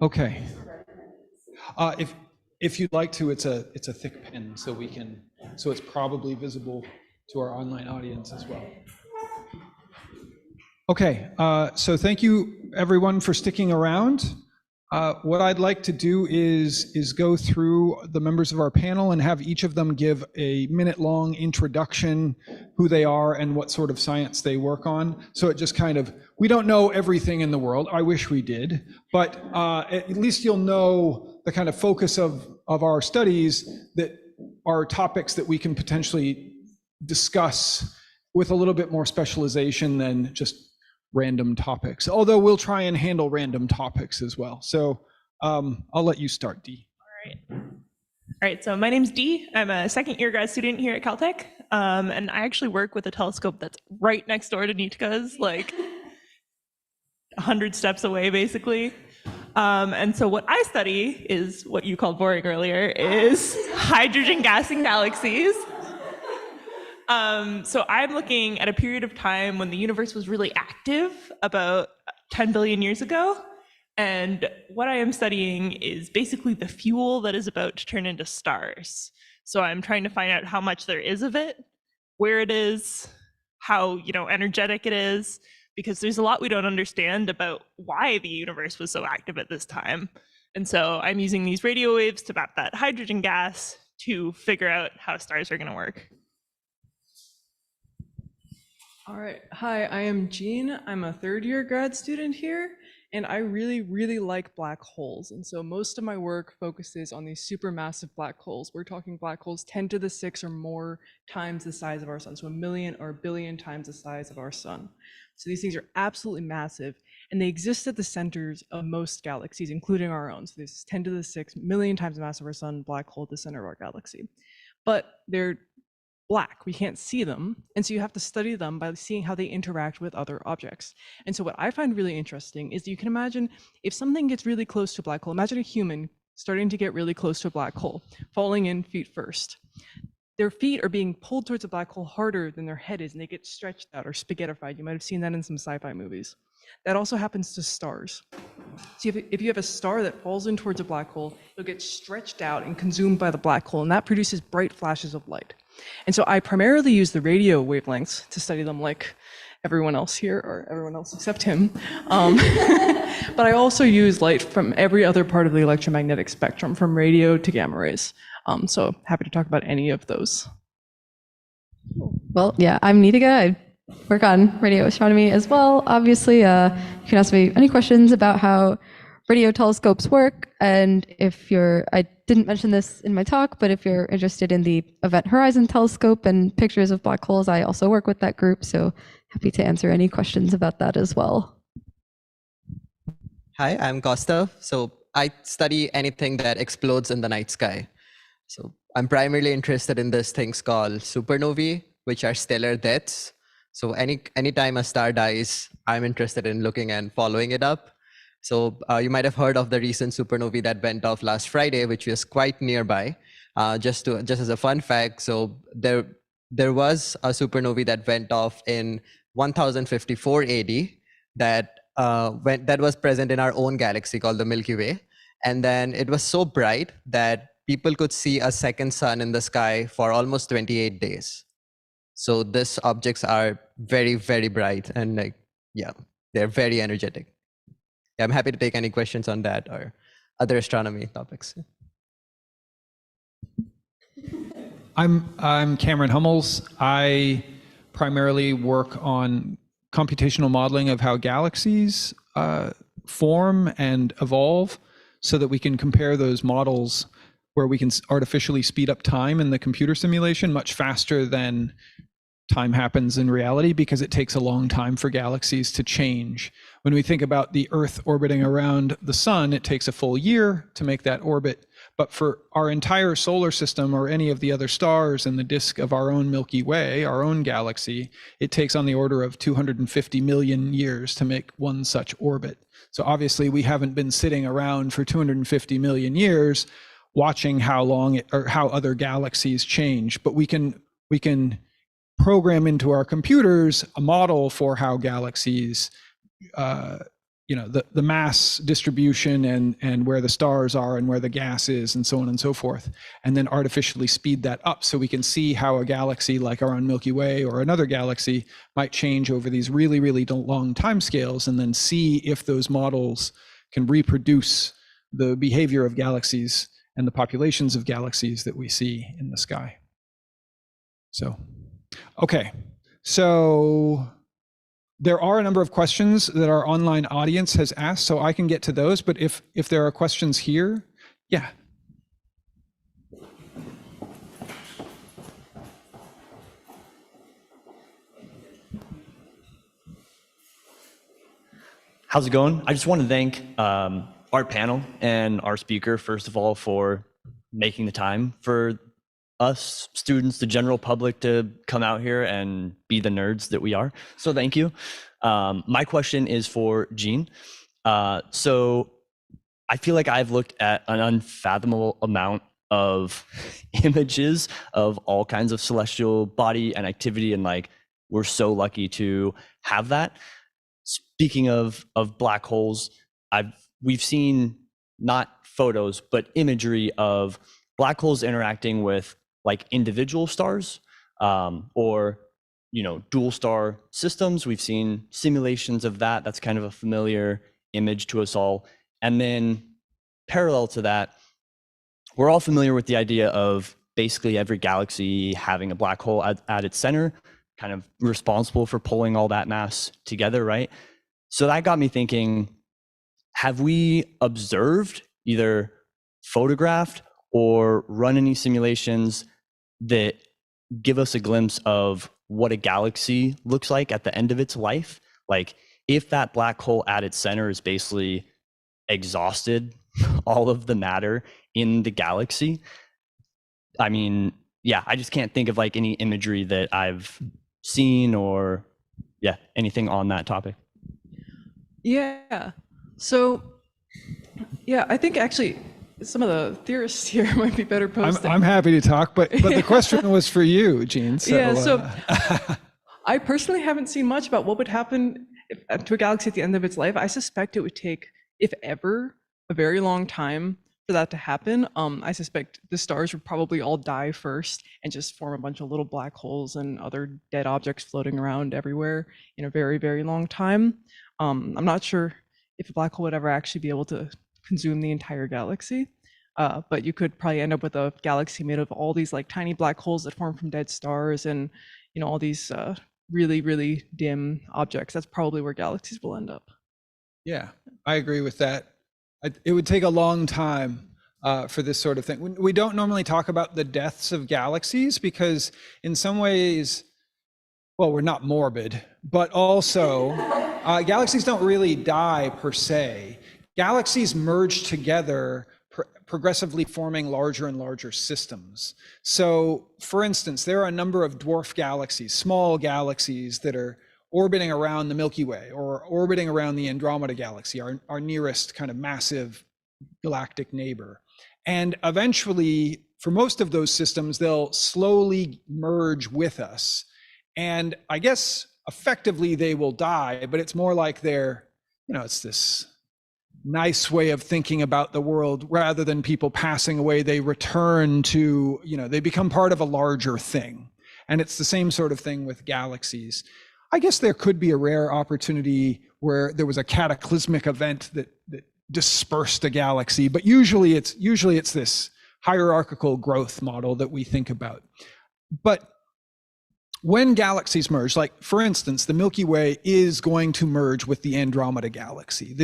Okay. If you'd like to, it's a thick pen, so it's probably visible to our online audience as well. Okay, so thank you everyone for sticking around. What I'd like to do is go through the members of our panel and have each of them give a minute-long introduction, who they are and what sort of science they work on. So it just kind of, we don't know everything in the world. I wish we did, but at least you'll know the kind of focus of our studies that are topics that we can potentially discuss with a little bit more specialization than just random topics, although we'll try and handle random topics as well. So I'll let you start, Dee. All right, so my name's Dee. I'm a second year grad student here at Caltech, and I actually work with a telescope that's right next door to Nitika's, like 100 steps away, basically. And so what I study is what you called boring earlier, is hydrogen gas in galaxies. So I'm looking at a period of time when the universe was really active, about 10 billion years ago. And what I am studying is basically the fuel that is about to turn into stars. So I'm trying to find out how much there is of it, where it is, how, energetic it is, because there's a lot we don't understand about why the universe was so active at this time. And so I'm using these radio waves to map that hydrogen gas to figure out how stars are going to work. All right. Hi, I am Jean. I'm a third year grad student here, and I really, really like black holes. And so most of my work focuses on these supermassive black holes. We're talking black holes 10 to the 6 or more times the size of our sun, so 1 million or 1 billion times the size of our sun. So these things are absolutely massive, and they exist at the centers of most galaxies, including our own. So this is 10 to the 6 million times the mass of our sun, black hole at the center of our galaxy. But they're black, we can't see them, and so you have to study them by seeing how they interact with other objects. And so what I find really interesting is you can imagine if something gets really close to a black hole, imagine a human starting to get really close to a black hole, falling in feet first. Their feet are being pulled towards a black hole harder than their head is, and they get stretched out or spaghettified. You might have seen that in some sci-fi movies. That also happens to stars. So if you have a star that falls in towards a black hole, it'll get stretched out and consumed by the black hole, and that produces bright flashes of light. And so I primarily use the radio wavelengths to study them, like everyone else here, or everyone else except him. But I also use light from every other part of the electromagnetic spectrum, from radio to gamma rays. So happy to talk about any of those. Well, yeah, I'm Nitika. I work on radio astronomy as well. Obviously, you can ask me any questions about how radio telescopes work. And I didn't mention this in my talk, but if you're interested in the Event Horizon Telescope and pictures of black holes, I also work with that group. So happy to answer any questions about that as well. Hi, I'm Gustav. So I study anything that explodes in the night sky. So I'm primarily interested in these things called supernovae, which are stellar deaths. So anytime a star dies, I'm interested in looking and following it up. So you might have heard of the recent supernovae that went off last Friday, which was quite nearby. Just as a fun fact, so there was a supernovae that went off in 1054 AD that was present in our own galaxy called the Milky Way. And then it was so bright that people could see a second sun in the sky for almost 28 days. So these objects are very, very bright, and they're very energetic. I'm happy to take any questions on that or other astronomy topics. I'm Cameron Hummels. I primarily work on computational modeling of how galaxies form and evolve, so that we can compare those models where we can artificially speed up time in the computer simulation much faster than time happens in reality, because it takes a long time for galaxies to change. When we think about the Earth orbiting around the sun, it takes a full year to make that orbit. But for our entire solar system or any of the other stars in the disk of our own Milky Way, our own galaxy, it takes on the order of 250 million years to make one such orbit. So obviously we haven't been sitting around for 250 million years watching how other galaxies change, but we can program into our computers a model for how galaxies the mass distribution and where the stars are and where the gas is and so on and so forth, and then artificially speed that up so we can see how a galaxy like our own Milky Way or another galaxy might change over these really, really long time scales, and then see if those models can reproduce the behavior of galaxies and the populations of galaxies that we see in the sky. So, okay, so there are a number of questions that our online audience has asked, so I can get to those, but if there are questions here, yeah. How's it going? I just want to thank our panel and our speaker, first of all, for making the time for us students, the general public, to come out here and be the nerds that we are. So thank you. My question is for Jean. So I feel like I've looked at an unfathomable amount of images of all kinds of celestial body and activity, and like, we're so lucky to have that. Speaking of black holes, we've seen not photos, but imagery of black holes interacting with like individual stars, or dual star systems. We've seen simulations of that. That's kind of a familiar image to us all. And then parallel to that, we're all familiar with the idea of basically every galaxy having a black hole at its center, kind of responsible for pulling all that mass together, right? So that got me thinking, have we observed, either photographed or run any simulations that give us a glimpse of what a galaxy looks like at the end of its life? Like, if that black hole at its center is basically exhausted all of the matter in the galaxy. I mean, yeah, I just can't think of like any imagery that I've seen or anything on that topic. Yeah. So, yeah, I think actually some of the theorists here might be better posted. I'm happy to talk, but the question was for you, Jean. So, I personally haven't seen much about what would happen to a galaxy at the end of its life. I suspect it would take, if ever, a very long time for that to happen. I suspect the stars would probably all die first and just form a bunch of little black holes and other dead objects floating around everywhere in a very, very long time. I'm not sure if a black hole would ever actually be able to consume the entire galaxy, but you could probably end up with a galaxy made of all these like tiny black holes that form from dead stars and all these really, really dim objects. That's probably where galaxies will end up. Yeah, I agree with that. It would take a long time for this sort of thing. We don't normally talk about the deaths of galaxies because in some ways, well, we're not morbid, but also galaxies don't really die per se. Galaxies merge together, progressively forming larger and larger systems. So, for instance, there are a number of dwarf galaxies, small galaxies that are orbiting around the Milky Way or orbiting around the Andromeda galaxy, our nearest kind of massive galactic neighbor. And eventually, for most of those systems, they'll slowly merge with us. And I guess effectively they will die, but it's more like they're, it's this nice way of thinking about the world. Rather than people passing away, they return to, they become part of a larger thing. And it's the same sort of thing with galaxies. I guess there could be a rare opportunity where there was a cataclysmic event that dispersed a galaxy, but usually it's this hierarchical growth model that we think about. But when galaxies merge, like for instance, the Milky Way is going to merge with the Andromeda galaxy.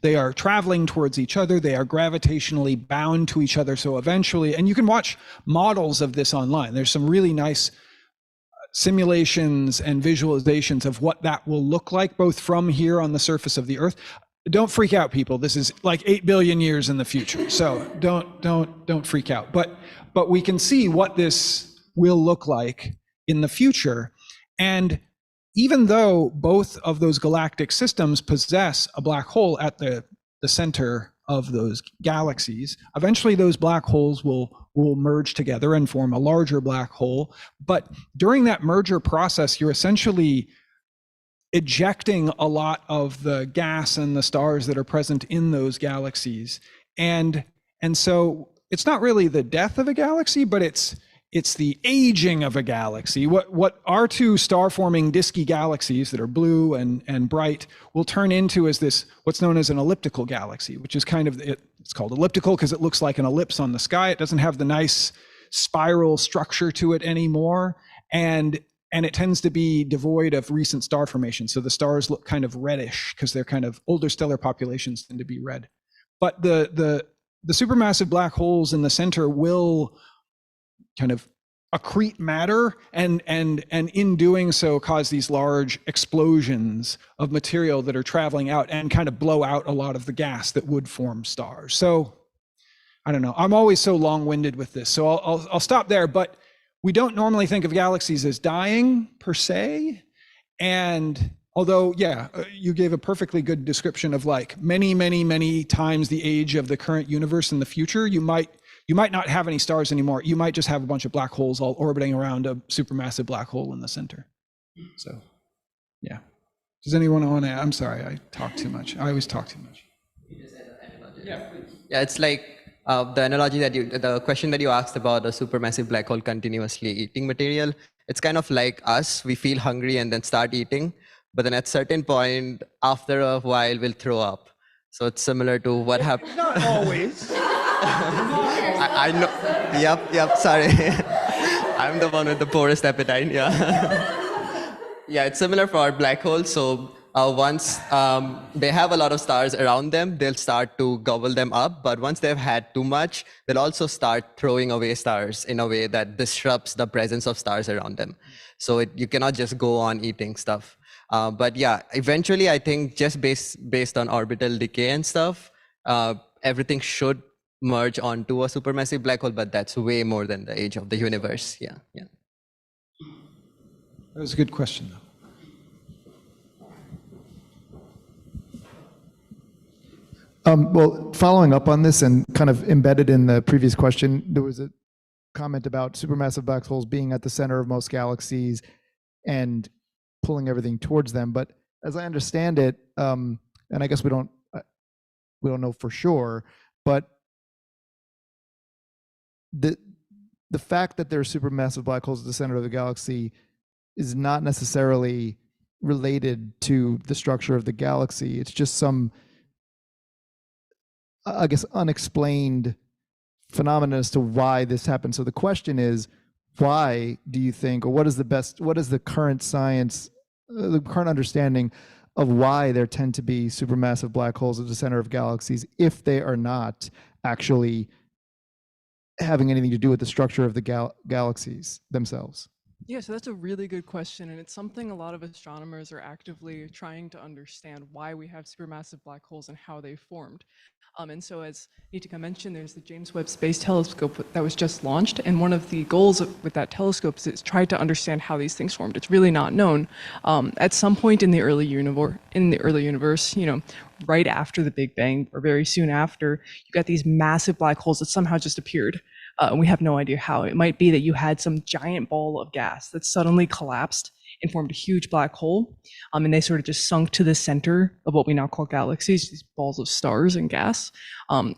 They are traveling towards each other. They are gravitationally bound to each other. So eventually, and you can watch models of this online. There's some really nice simulations and visualizations of what that will look like, both from here on the surface of the Earth. Don't freak out, people. This is like 8 billion years in the future. So don't freak out. But we can see what this will look like in the future. And even though both of those galactic systems possess a black hole at the center of those galaxies, eventually those black holes will merge together and form a larger black hole. But during that merger process, you're essentially ejecting a lot of the gas and the stars that are present in those galaxies. And so it's not really the death of a galaxy, but it's the aging of a galaxy. What our two star-forming disky galaxies that are blue and bright will turn into is this, what's known as an elliptical galaxy, which is kind of, it's called elliptical because it looks like an ellipse on the sky. It doesn't have the nice spiral structure to it anymore. And it tends to be devoid of recent star formation. So the stars look kind of reddish because they're kind of older stellar populations tend to be red. But the supermassive black holes in the center will kind of accrete matter and in doing so cause these large explosions of material that are traveling out and kind of blow out a lot of the gas that would form stars. So I don't know, I'm always so long-winded with this, so I'll stop there. But we don't normally think of galaxies as dying per se. And although, yeah, you gave a perfectly good description of like many, many, many times the age of the current universe in the future, you might not have any stars anymore. You might just have a bunch of black holes all orbiting around a supermassive black hole in the center. So, yeah. Does anyone want to? I'm sorry, I talk too much. I always talk too much. Yeah, it's like the analogy the question that you asked about a supermassive black hole continuously eating material. It's kind of like us. We feel hungry and then start eating, but then at a certain point, after a while, we'll throw up. So it's similar to what happened. Not always. I know. Yep. Sorry, I'm the one with the poorest appetite. Yeah. Yeah, it's similar for our black holes. So once they have a lot of stars around them, they'll start to gobble them up. But once they've had too much, they'll also start throwing away stars in a way that disrupts the presence of stars around them. So you cannot just go on eating stuff. But yeah, eventually, I think just based on orbital decay and stuff, everything should merge onto a supermassive black hole. But that's way more than the age of the universe. Yeah. That was a good question, though. Well, following up on this and kind of embedded in the previous question, there was a comment about supermassive black holes being at the center of most galaxies and pulling everything towards them. But as I understand it, and I guess we don't know for sure, but the fact that there are supermassive black holes at the center of the galaxy is not necessarily related to the structure of the galaxy. It's just some, I guess, unexplained phenomenon as to why this happened. So the question is, why do you think, or what is the current science, the current understanding of why there tend to be supermassive black holes at the center of galaxies if they are not actually having anything to do with the structure of the galaxies themselves? Yeah, so that's a really good question, and it's something a lot of astronomers are actively trying to understand, why we have supermassive black holes and how they formed. And so, as Nitika mentioned, there's the James Webb Space Telescope that was just launched, and one of the goals with that telescope is try to understand how these things formed. It's really not known. At some point in the early universe, right after the Big Bang or very soon after, you got these massive black holes that somehow just appeared. We have no idea how. It might be that you had some giant ball of gas that suddenly collapsed and formed a huge black hole, and they sort of just sunk to the center of what we now call galaxies, these balls of stars and gas.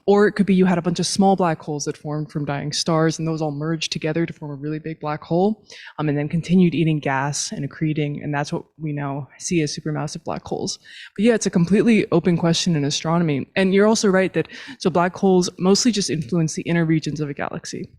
Or it could be you had a bunch of small black holes that formed from dying stars, and those all merged together to form a really big black hole, and then continued eating gas and accreting, and that's what we now see as supermassive black holes. But yeah, it's a completely open question in astronomy. And you're also right that black holes mostly just influence the inner regions of a galaxy.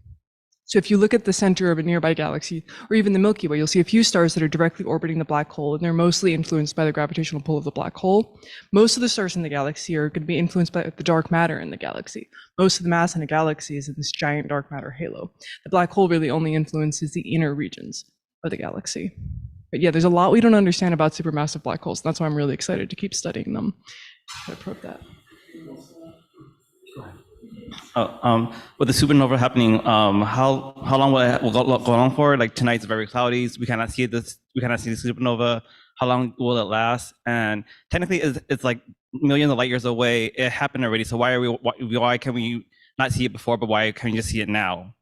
So if you look at the center of a nearby galaxy, or even the Milky Way, you'll see a few stars that are directly orbiting the black hole, and they're mostly influenced by the gravitational pull of the black hole. Most of the stars in the galaxy are going to be influenced by the dark matter in the galaxy. Most of the mass in a galaxy is in this giant dark matter halo. The black hole really only influences the inner regions of the galaxy. But yeah, there's a lot we don't understand about supermassive black holes. That's why I'm really excited to keep studying them. I probe that. With the supernova happening, how long will it go on for? Like tonight's very cloudy, so we cannot see the supernova. How long will it last? And technically, it's like millions of light years away. It happened already. So why can we not see it before? But why can we just see it now?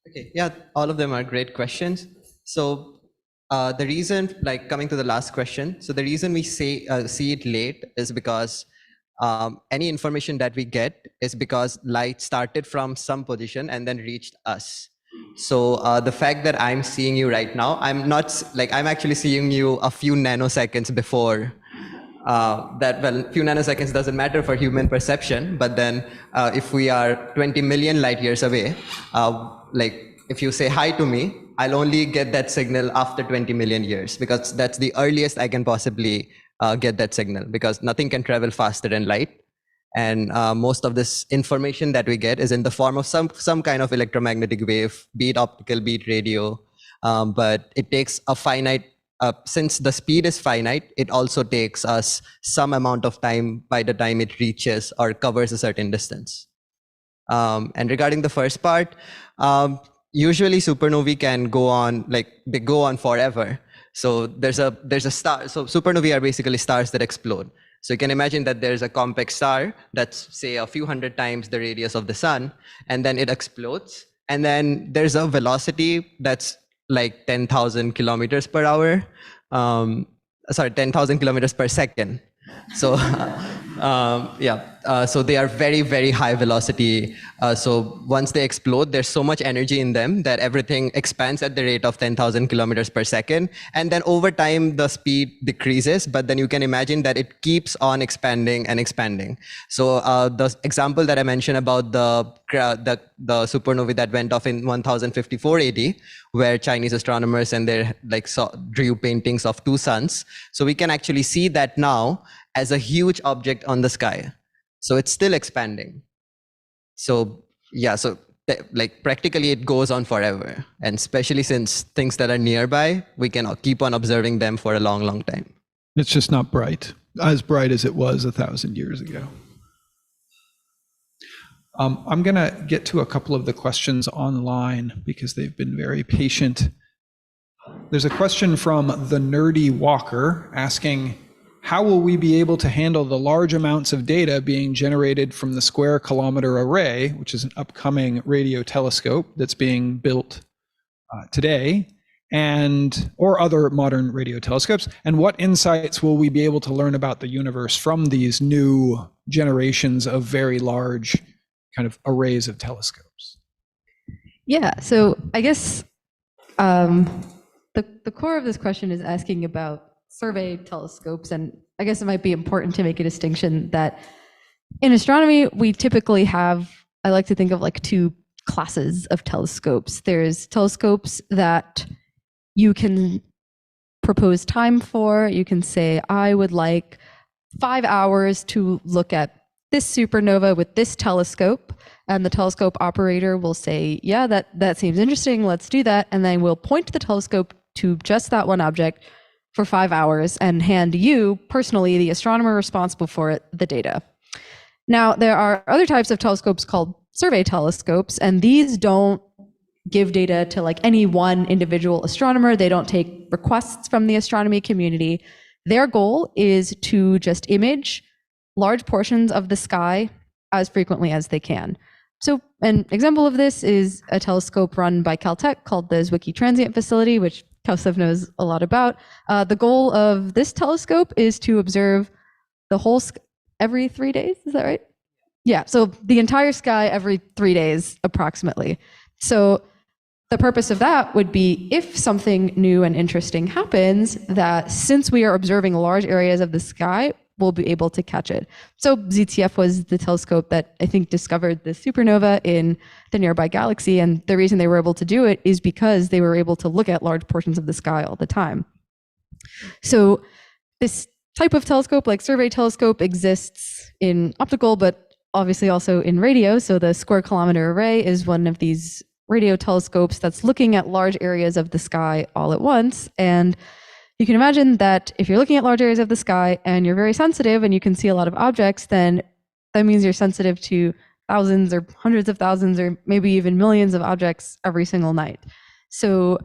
Okay, yeah, all of them are great questions. So The reason, like coming to the last question, so the reason we see it late is because any information that we get is because light started from some position and then reached us. So the fact that I'm seeing you right now, I'm actually seeing you a few nanoseconds before few nanoseconds doesn't matter for human perception, but then if we are 20 million light years away, if you say hi to me, I'll only get that signal after 20 million years, because that's the earliest I can possibly get that signal, because nothing can travel faster than light. And most of this information that we get is in the form of some kind of electromagnetic wave, be it optical, be it radio. But it takes a finite, since the speed is finite, it also takes us some amount of time by the time it reaches or covers a certain distance. And regarding the first part, usually supernovae can go on, they go on forever. So there's a star. So supernovae are basically stars that explode. So you can imagine that there's a compact star that's, say, a few hundred times the radius of the sun, and then it explodes. And then there's a velocity that's like 10,000 kilometers per hour. 10,000 kilometers per second. So so they are very, very high velocity. So once they explode, there's so much energy in them that everything expands at the rate of 10,000 kilometers per second. And then over time, the speed decreases, but then you can imagine that it keeps on expanding and expanding. So the example that I mentioned about the supernovae that went off in 1054 AD, where Chinese astronomers and they drew paintings of two suns. So we can actually see that now as a huge object on the sky. So it's still expanding. So yeah, so practically it goes on forever. And especially since things that are nearby, we can keep on observing them for a long, long time. It's just not as bright as it was 1,000 years ago. I'm going to get to a couple of the questions online because they've been very patient. There's a question from the Nerdy Walker asking, how will we be able to handle the large amounts of data being generated from the Square Kilometer Array, which is an upcoming radio telescope that's being built today, or other modern radio telescopes? And what insights will we be able to learn about the universe from these new generations of very large kind of arrays of telescopes? Yeah, so I guess the core of this question is asking about survey telescopes, and I guess it might be important to make a distinction that in astronomy, we typically have, I like to think of like two classes of telescopes. There's telescopes that you can propose time for. You can say, I would like 5 hours to look at this supernova with this telescope, and the telescope operator will say, yeah, that seems interesting, let's do that, and then we'll point the telescope to just that one object for 5 hours and hand you, personally, the astronomer responsible for it, the data. Now, there are other types of telescopes called survey telescopes, and these don't give data to like any one individual astronomer. They don't take requests from the astronomy community. Their goal is to just image large portions of the sky as frequently as they can. So an example of this is a telescope run by Caltech called the Zwicky Transient Facility, which Kosov knows a lot about. The goal of this telescope is to observe the whole sky every 3 days. Is that right? Yeah, so the entire sky every 3 days, approximately. So the purpose of that would be if something new and interesting happens, that since we are observing large areas of the sky, we'll be able to catch it. So ZTF was the telescope that I think discovered the supernova in the nearby galaxy. And the reason they were able to do it is because they were able to look at large portions of the sky all the time. So this type of telescope, like survey telescope, exists in optical, but obviously also in radio. So the Square Kilometer Array is one of these radio telescopes that's looking at large areas of the sky all at once. And you can imagine that if you're looking at large areas of the sky and you're very sensitive and you can see a lot of objects, then that means you're sensitive to thousands or hundreds of thousands or maybe even millions of objects every single night. So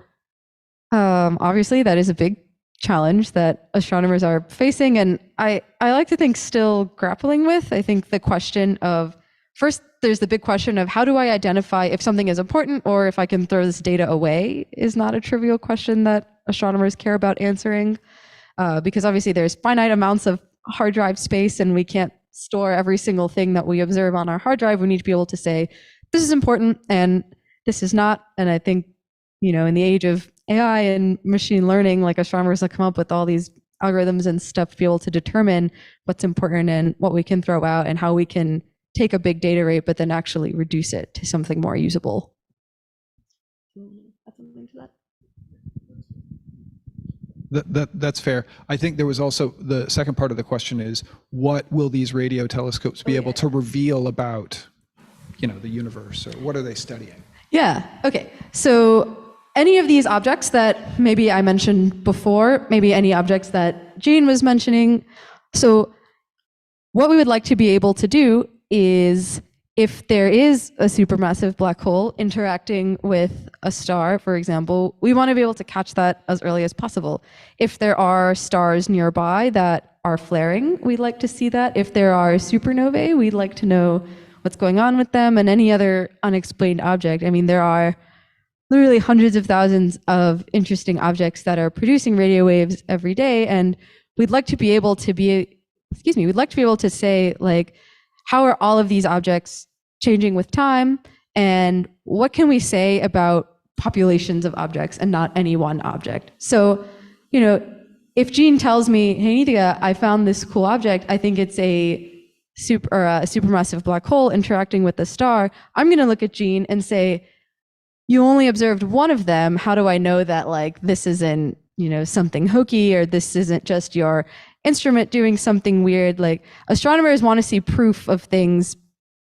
obviously that is a big challenge that astronomers are facing, and I like to think still grappling with. I think the question of, first, there's the big question of how do I identify if something is important or if I can throw this data away is not a trivial question that astronomers care about answering, because obviously there's finite amounts of hard drive space and we can't store every single thing that we observe on our hard drive. We need to be able to say, this is important and this is not. And I think, in the age of AI and machine learning, like astronomers have come up with all these algorithms and stuff to be able to determine what's important and what we can throw out and how we can take a big data rate, but then actually reduce it to something more usable. That's fair. I think there was also the second part of the question is, what will these radio telescopes be able to reveal about, the universe, or what are they studying? Yeah, okay. So any of these objects that maybe I mentioned before, maybe any objects that Jane was mentioning. So what we would like to be able to do is, if there is a supermassive black hole interacting with a star, for example, we want to be able to catch that as early as possible. If there are stars nearby that are flaring, we'd like to see that. If there are supernovae, we'd like to know what's going on with them, and any other unexplained object. I mean, there are literally hundreds of thousands of interesting objects that are producing radio waves every day, and we'd like to be able to say, like, how are all of these objects changing with time, and what can we say about populations of objects and not any one object? So, if Jean tells me, hey, Nitika, I found this cool object, I think it's a supermassive black hole interacting with a star, I'm going to look at Jean and say, you only observed one of them. How do I know that, like, this isn't, something hokey, or this isn't just your instrument doing something weird? Like, astronomers want to see proof of things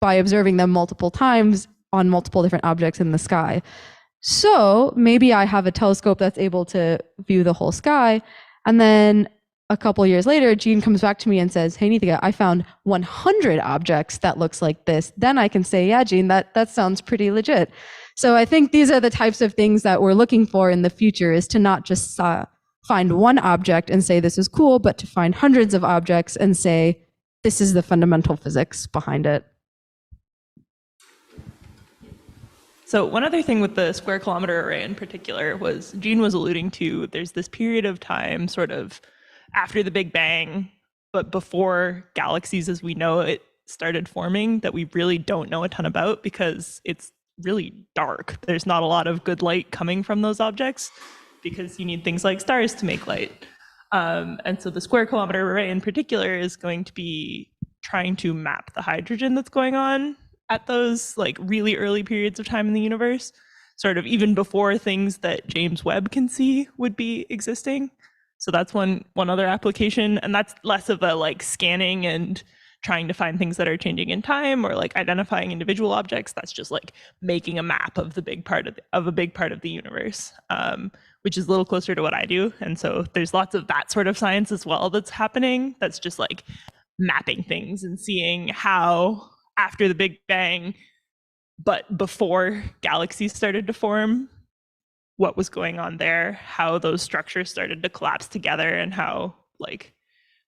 by observing them multiple times on multiple different objects in the sky. So maybe I have a telescope that's able to view the whole sky, and then a couple years later, Jean comes back to me and says, hey, Nitika, I found 100 objects that looks like this. Then I can say, yeah, Jean, that sounds pretty legit. So I think these are the types of things that we're looking for in the future, is to not just find one object and say this is cool, but to find hundreds of objects and say, this is the fundamental physics behind it. So one other thing with the square kilometer array in particular was, Jean was alluding to, there's this period of time sort of after the Big Bang, but before galaxies as we know it started forming, that we really don't know a ton about, because it's really dark. There's not a lot of good light coming from those objects, because you need things like stars to make light. And so the square kilometer array in particular is going to be trying to map the hydrogen that's going on at those, like, really early periods of time in the universe, sort of even before things that James Webb can see would be existing. So that's one other application, and that's less of a, like, scanning and trying to find things that are changing in time, or like identifying individual objects. That's just like making a map of the big part of a big part of the universe, which is a little closer to what I do. And so there's lots of that sort of science as well that's happening. That's just like mapping things and seeing how after the Big Bang, but before galaxies started to form, what was going on there, how those structures started to collapse together, and how, like,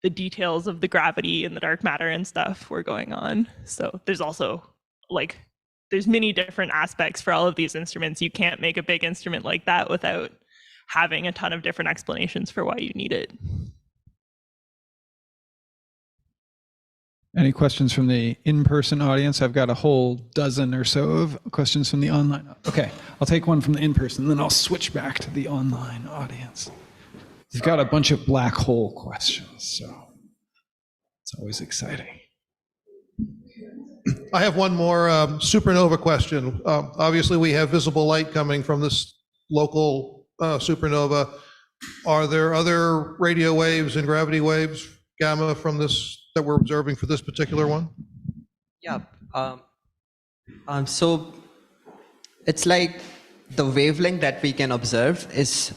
the details of the gravity and the dark matter and stuff were going on. So there's also, like, there's many different aspects for all of these instruments. You can't make a big instrument like that without having a ton of different explanations for why you need it. Any questions from the in-person audience? I've got a whole dozen or so of questions from the online. Okay, I'll take one from the in-person, then I'll switch back to the online audience. You've got a bunch of black hole questions, so it's always exciting. I have one more supernova question. Obviously, we have visible light coming from this local supernova. Are there other radio waves and gravity waves, gamma, from this that we're observing for this particular one? Yeah. So it's like the wavelength that we can observe is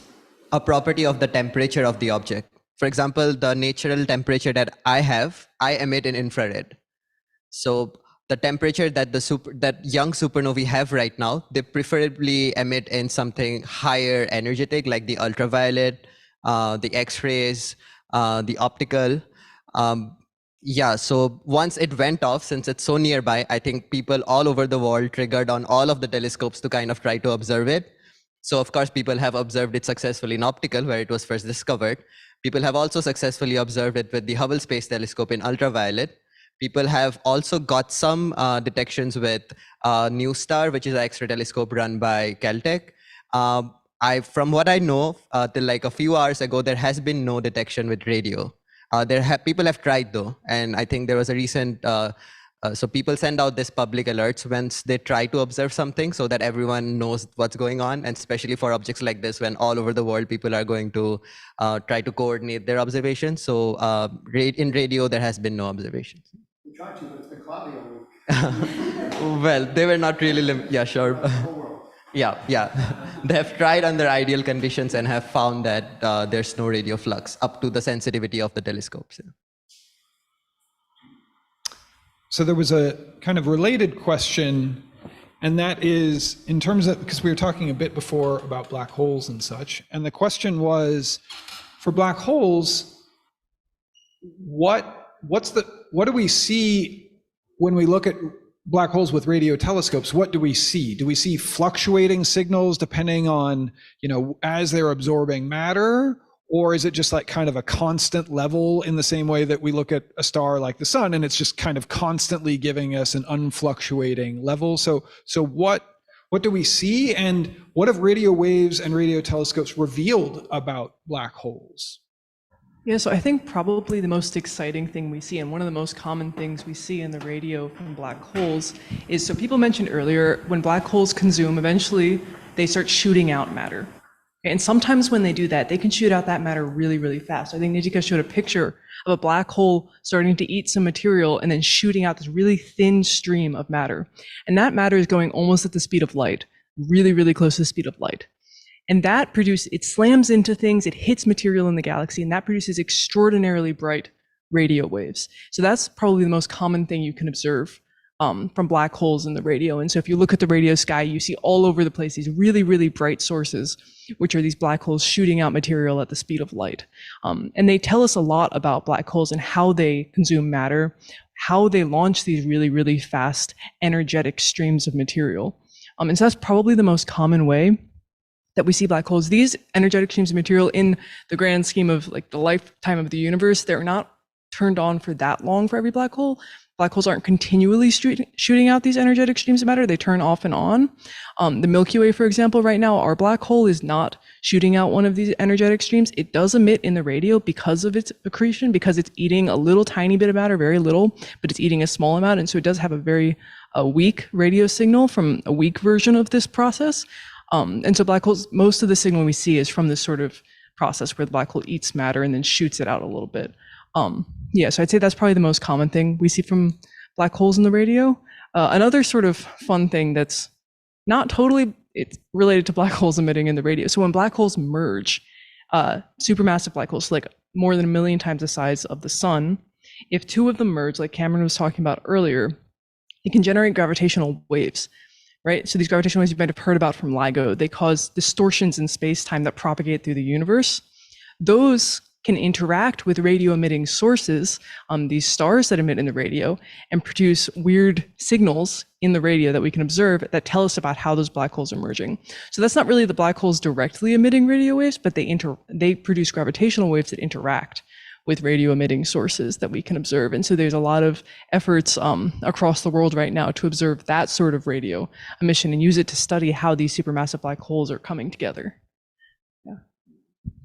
a property of the temperature of the object. For example, the natural temperature that I have, I emit in infrared. So the temperature that that young supernovae have right now, they preferably emit in something higher energetic, like the ultraviolet, the X-rays, the optical. Yeah, so once it went off, since it's so nearby, I think people all over the world triggered on all of the telescopes to kind of try to observe it. So of course, people have observed it successfully in optical, where it was first discovered. People have also successfully observed it with the Hubble Space Telescope in ultraviolet. People have also got some detections with New Star, which is an X-ray telescope run by Caltech. From what I know, till like a few hours ago, there has been no detection with radio. People have tried though, and I think there was a recent. So people send out this public alerts once they try to observe something, so that everyone knows what's going on, and especially for objects like this, when all over the world people are going to try to coordinate their observations. So in radio, there has been no observations. We tried to, but it's been cloudy all week. Well, they were not really, yeah, sure. Yeah. They have tried under ideal conditions and have found that there's no radio flux up to the sensitivity of the telescopes. Yeah. So there was a kind of related question, and that is in terms of, because we were talking a bit before about black holes and such, and the question was, for black holes, what do we see when we look at black holes with radio telescopes? What do we see? Do we see fluctuating signals depending on, as they're absorbing matter? Or is it just like kind of a constant level in the same way that we look at a star like the sun and it's just kind of constantly giving us an unfluctuating level? So what do we see, and what have radio waves and radio telescopes revealed about black holes? Yeah, so I think probably the most exciting thing we see, and one of the most common things we see in the radio from black holes is, so people mentioned earlier, when black holes consume, eventually they start shooting out matter. And sometimes when they do that, they can shoot out that matter really, really fast. I think Nitika showed a picture of a black hole starting to eat some material and then shooting out this really thin stream of matter. And that matter is going almost at the speed of light, really, really close to the speed of light. And that it slams into things, it hits material in the galaxy, and that produces extraordinarily bright radio waves. So that's probably the most common thing you can observe from black holes in the radio. And so if you look at the radio sky, you see all over the place these really, really bright sources, which are these black holes shooting out material at the speed of light. And they tell us a lot about black holes and how they consume matter, how they launch these really, really fast, energetic streams of material. And so that's probably the most common way that we see black holes. These energetic streams of material, in the grand scheme of like the lifetime of the universe, they're not turned on for that long for every black hole. Black holes aren't continually shooting out these energetic streams of matter. They turn off and on. The Milky Way, for example, right now, our black hole is not shooting out one of these energetic streams. It does emit in the radio because of its accretion, because it's eating a little tiny bit of matter, very little, but it's eating a small amount. And so it does have a very weak radio signal from a weak version of this process. And so black holes, most of the signal we see is from this sort of process where the black hole eats matter and then shoots it out a little bit. Yeah, so I'd say that's probably the most common thing we see from black holes in the radio. Another sort of fun thing that's not totally it's related to black holes emitting in the radio. So when black holes merge, supermassive black holes, like more than 1 million times the size of the sun, if two of them merge, like Cameron was talking about earlier, it can generate gravitational waves, right? So these gravitational waves you might have heard about from LIGO, they cause distortions in space-time that propagate through the universe. Those can interact with radio emitting sources, these stars that emit in the radio, and produce weird signals in the radio that we can observe that tell us about how those black holes are merging. So that's not really the black holes directly emitting radio waves, but they produce gravitational waves that interact with radio emitting sources that we can observe. And so there's a lot of efforts across the world right now to observe that sort of radio emission and use it to study how these supermassive black holes are coming together.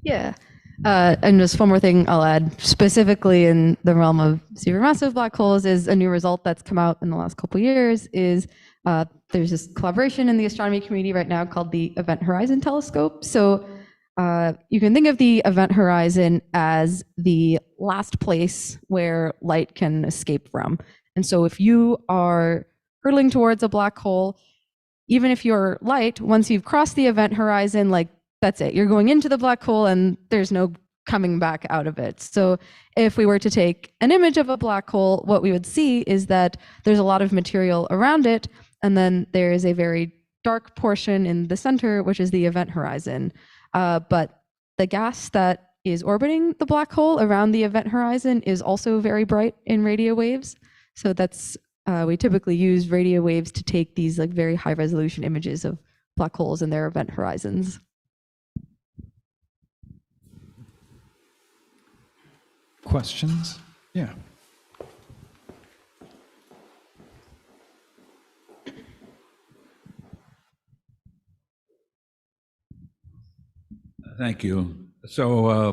Yeah. And just one more thing I'll add, specifically in the realm of supermassive black holes, is a new result that's come out in the last couple of years is there's this collaboration in the astronomy community right now called the Event Horizon Telescope. So you can think of the event horizon as the last place where light can escape from. And so if you are hurtling towards a black hole, even if you're light, once you've crossed the event horizon, like that's it. You're going into the black hole and there's no coming back out of it. So if we were to take an image of a black hole, what we would see is that there's a lot of material around it, and then there is a very dark portion in the center, which is the event horizon. But the gas that is orbiting the black hole around the event horizon is also very bright in radio waves. So that's we typically use radio waves to take these like very high resolution images of black holes and their event horizons. Questions? Yeah. Thank you. So I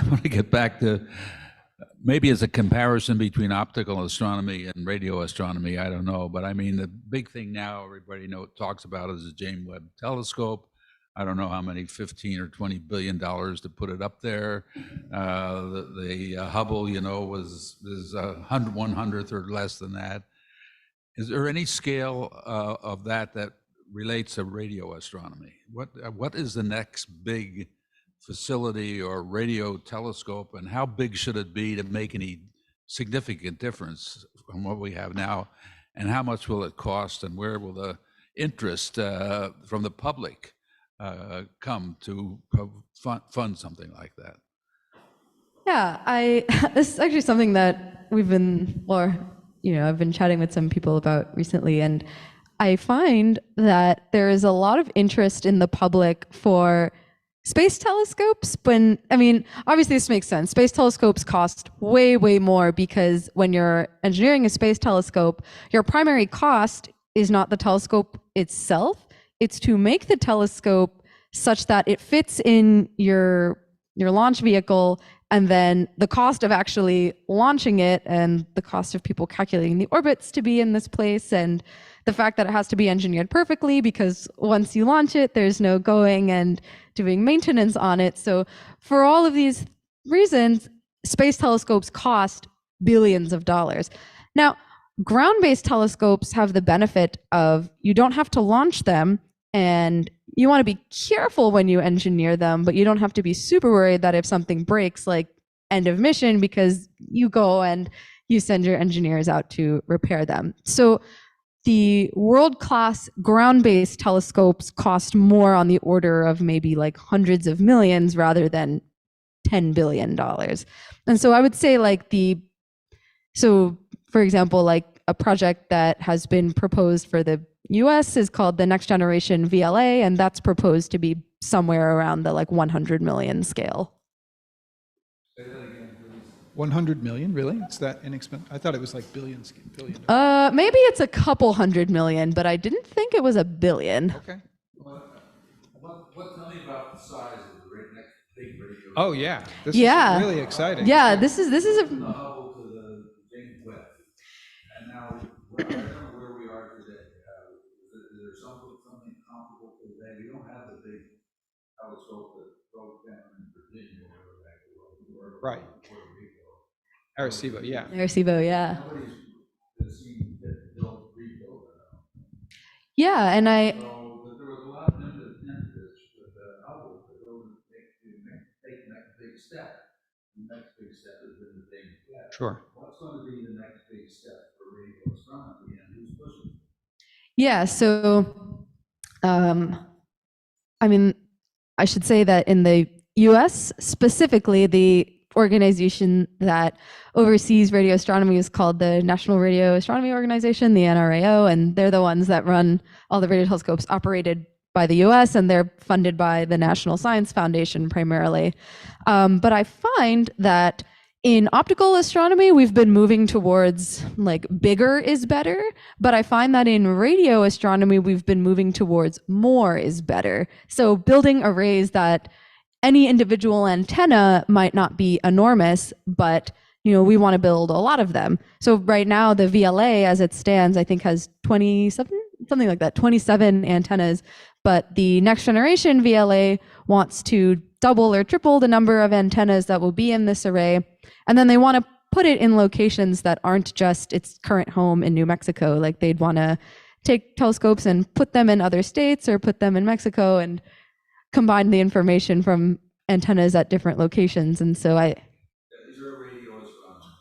want to get back to maybe as a comparison between optical astronomy and radio astronomy. I don't know, but I mean the big thing now everybody talks about is the James Webb Telescope. I don't know how many 15 or 20 billion dollars to put it up there. The Hubble, you know, is 1/100th or less than that. Is there any scale of that relates to radio astronomy? What is the next big facility or radio telescope, and how big should it be to make any significant difference from what we have now? And how much will it cost, and where will the interest from the public come to fund something like that? Yeah, this is actually something that I've been chatting with some people about recently, and I find that there is a lot of interest in the public for space telescopes. Obviously this makes sense. Space telescopes cost way, way more because when you're engineering a space telescope, your primary cost is not the telescope itself. It's to make the telescope such that it fits in your launch vehicle, and then the cost of actually launching it and the cost of people calculating the orbits to be in this place, and the fact that it has to be engineered perfectly because once you launch it, there's no going and doing maintenance on it. So for all of these reasons, space telescopes cost billions of dollars. Now, ground-based telescopes have the benefit of you don't have to launch them, and you want to be careful when you engineer them, but you don't have to be super worried that if something breaks, like end of mission, because you go and you send your engineers out to repair them. So the world-class ground-based telescopes cost more on the order of maybe like hundreds of millions rather than $10 billion. And so I would say for example, like a project that has been proposed for the US is called the Next Generation VLA, and that's proposed to be somewhere around the 100 million scale. 100 million, really? It's that inexpensive? I thought it was like billion. Maybe it's a couple 100 million, but I didn't think it was a billion. Okay. Tell me about the size of the next big radio. Oh yeah, this Yeah. is really exciting. Yeah, this is From the Hubble to the James Webb, and now I don't know where we are today. Is there something comparable to today? We don't have the big telescope that broke down in Virginia or Right. Puerto Rico. Arecibo, yeah. Arecibo, yeah. Nobody's seen that built, rebuilt it. Yeah, and But there was a lot of interest with Hubble to go and take the next big step. The next big step has been the James Webb. Sure. What's going to be the next big step for radio astronomy, and who's pushing it? Yeah, so I should say that in the US specifically, the organization that oversees radio astronomy is called the National Radio Astronomy Organization, the NRAO, and they're the ones that run all the radio telescopes operated by the US, and they're funded by the National Science Foundation primarily. But I find that in optical astronomy, we've been moving towards bigger is better, but I find that in radio astronomy, we've been moving towards more is better. So building arrays that any individual antenna might not be enormous, but we want to build a lot of them. So right now, the VLA as it stands, I think has 27, something like that, 27 antennas, but the next generation VLA wants to double or triple the number of antennas that will be in this array. And then they want to put it in locations that aren't just its current home in New Mexico. Like they'd want to take telescopes and put them in other states or put them in Mexico and combine the information from antennas at different locations. And so Is there a radio astronomer?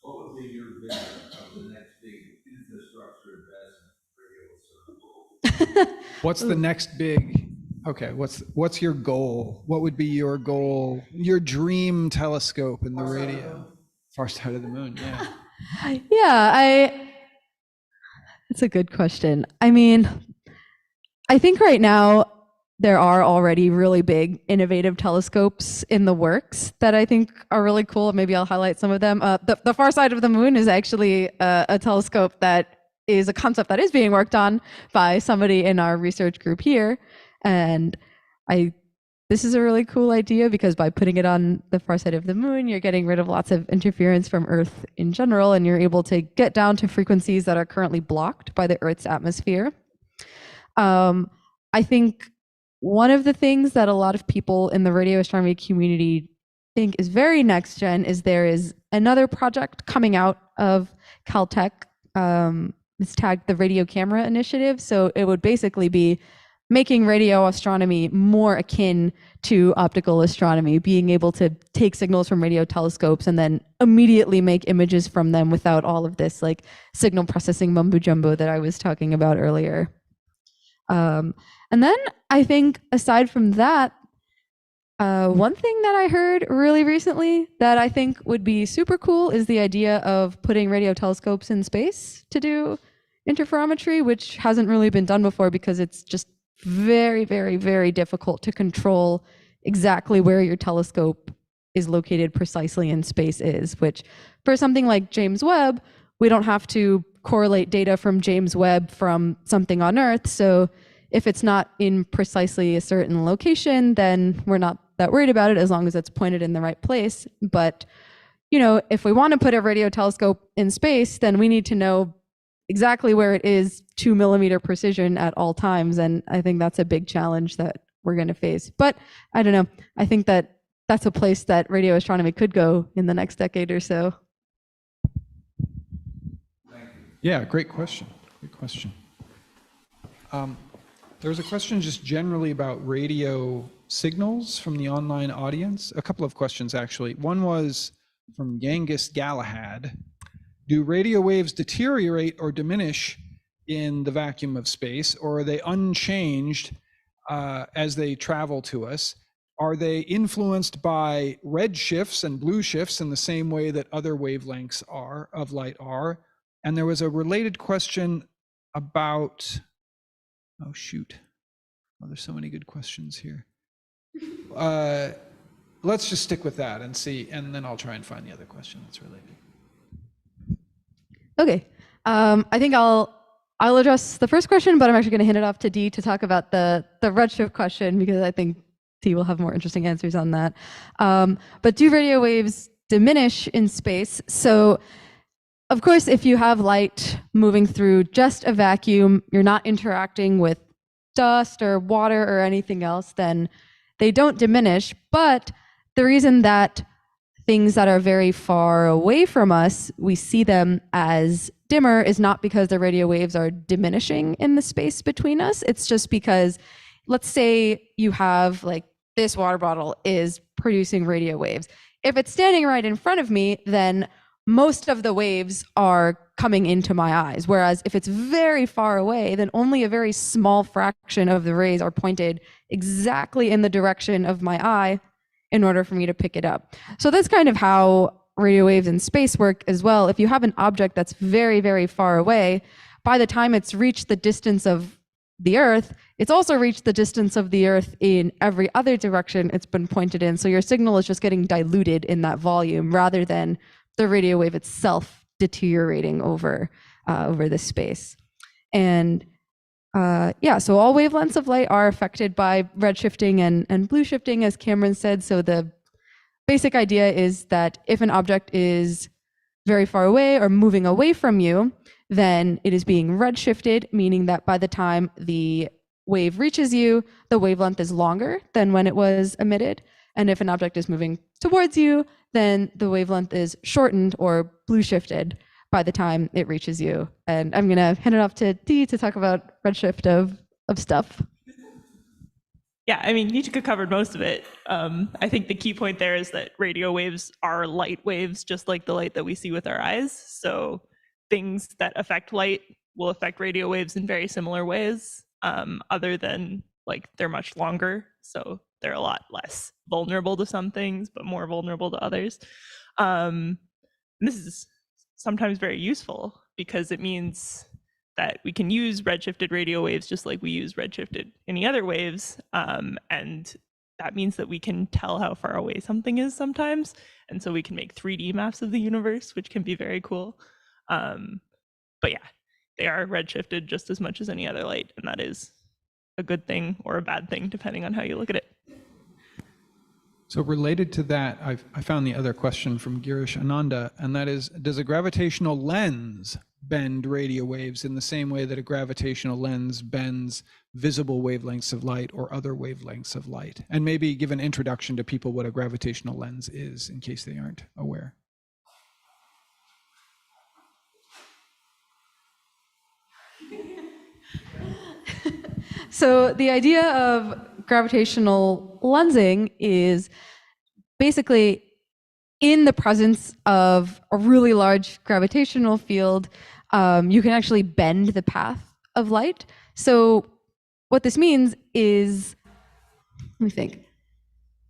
What would be your vision of the next big infrastructure investment for radio astronomy? What's the next big? Okay, what's your goal? What would be your goal? Your dream telescope in the radio? Far side of the moon, yeah. Yeah, it's a good question. I mean, I think right now there are already really big innovative telescopes in the works that I think are really cool. Maybe I'll highlight some of them. The far side of the moon is actually a telescope that is a concept that is being worked on by somebody in our research group here. And this is a really cool idea because by putting it on the far side of the moon, you're getting rid of lots of interference from Earth in general, and you're able to get down to frequencies that are currently blocked by the Earth's atmosphere. I think one of the things that a lot of people in the radio astronomy community think is very next gen is there is another project coming out of Caltech. It's tagged the Radio Camera Initiative. So it would basically be making radio astronomy more akin to optical astronomy, being able to take signals from radio telescopes and then immediately make images from them without all of this like signal processing mumbo jumbo that I was talking about earlier. And then I think aside from that, one thing that I heard really recently that I think would be super cool is the idea of putting radio telescopes in space to do interferometry, which hasn't really been done before because it's just very, very, very difficult to control exactly where your telescope is located precisely in space is, which for something like James Webb, we don't have to correlate data from James Webb from something on Earth. So if it's not in precisely a certain location, then we're not that worried about it as long as it's pointed in the right place. But, you know, if we want to put a radio telescope in space, then we need to know exactly where it is 2 millimeter precision at all times. And I think that's a big challenge that we're going to face. But I don't know. I think that that's a place that radio astronomy could go in the next decade or so. Yeah, great question. Great question. There was a question just generally about radio signals from the online audience. A couple of questions, actually. One was from Genghis Galahad. Do radio waves deteriorate or diminish in the vacuum of space, or are they unchanged as they travel to us? Are they influenced by red shifts and blue shifts in the same way that other wavelengths of light are? And there was a related question about, oh shoot, oh, there's so many good questions here. Let's just stick with that and see, and then I'll try and find the other question that's related. Okay, I think I'll address the first question, but I'm actually going to hand it off to Dee to talk about the redshift question because I think Dee will have more interesting answers on that. But do radio waves diminish in space? So, of course, if you have light moving through just a vacuum, you're not interacting with dust or water or anything else, then they don't diminish. But the reason that things that are very far away from us, we see them as dimmer is not because the radio waves are diminishing in the space between us. It's just because, let's say you have like this water bottle is producing radio waves. If it's standing right in front of me, then most of the waves are coming into my eyes. Whereas if it's very far away, then only a very small fraction of the rays are pointed exactly in the direction of my eye in order for me to pick it up. So that's kind of how radio waves in space work as well. If you have an object that's very, very far away, by the time it's reached the distance of the Earth, it's also reached the distance of the Earth in every other direction it's been pointed in. So your signal is just getting diluted in that volume rather than the radio wave itself deteriorating over the space. And so all wavelengths of light are affected by redshifting and blue shifting, as Cameron said. So the basic idea is that if an object is very far away or moving away from you, then it is being redshifted, meaning that by the time the wave reaches you, the wavelength is longer than when it was emitted. And if an object is moving towards you, then the wavelength is shortened or blue shifted by the time it reaches you. And I'm gonna hand it off to Dee to talk about redshift of stuff. Yeah, I mean, Nitika covered most of it. I think the key point there is that radio waves are light waves, just like the light that we see with our eyes. So things that affect light will affect radio waves in very similar ways, other than like they're much longer. So they're a lot less vulnerable to some things, but more vulnerable to others. This is sometimes very useful because it means that we can use redshifted radio waves just like we use redshifted any other waves. And that means that we can tell how far away something is sometimes. And so we can make 3D maps of the universe, which can be very cool. But yeah, they are redshifted just as much as any other light. And that is a good thing or a bad thing, depending on how you look at it. So related to that, I found the other question from Girish Ananda, and that is, does a gravitational lens bend radio waves in the same way that a gravitational lens bends visible wavelengths of light or other wavelengths of light? And maybe give an introduction to people what a gravitational lens is in case they aren't aware. So the idea of gravitational lensing is basically in the presence of a really large gravitational field, you can actually bend the path of light. So what this means is, let me think.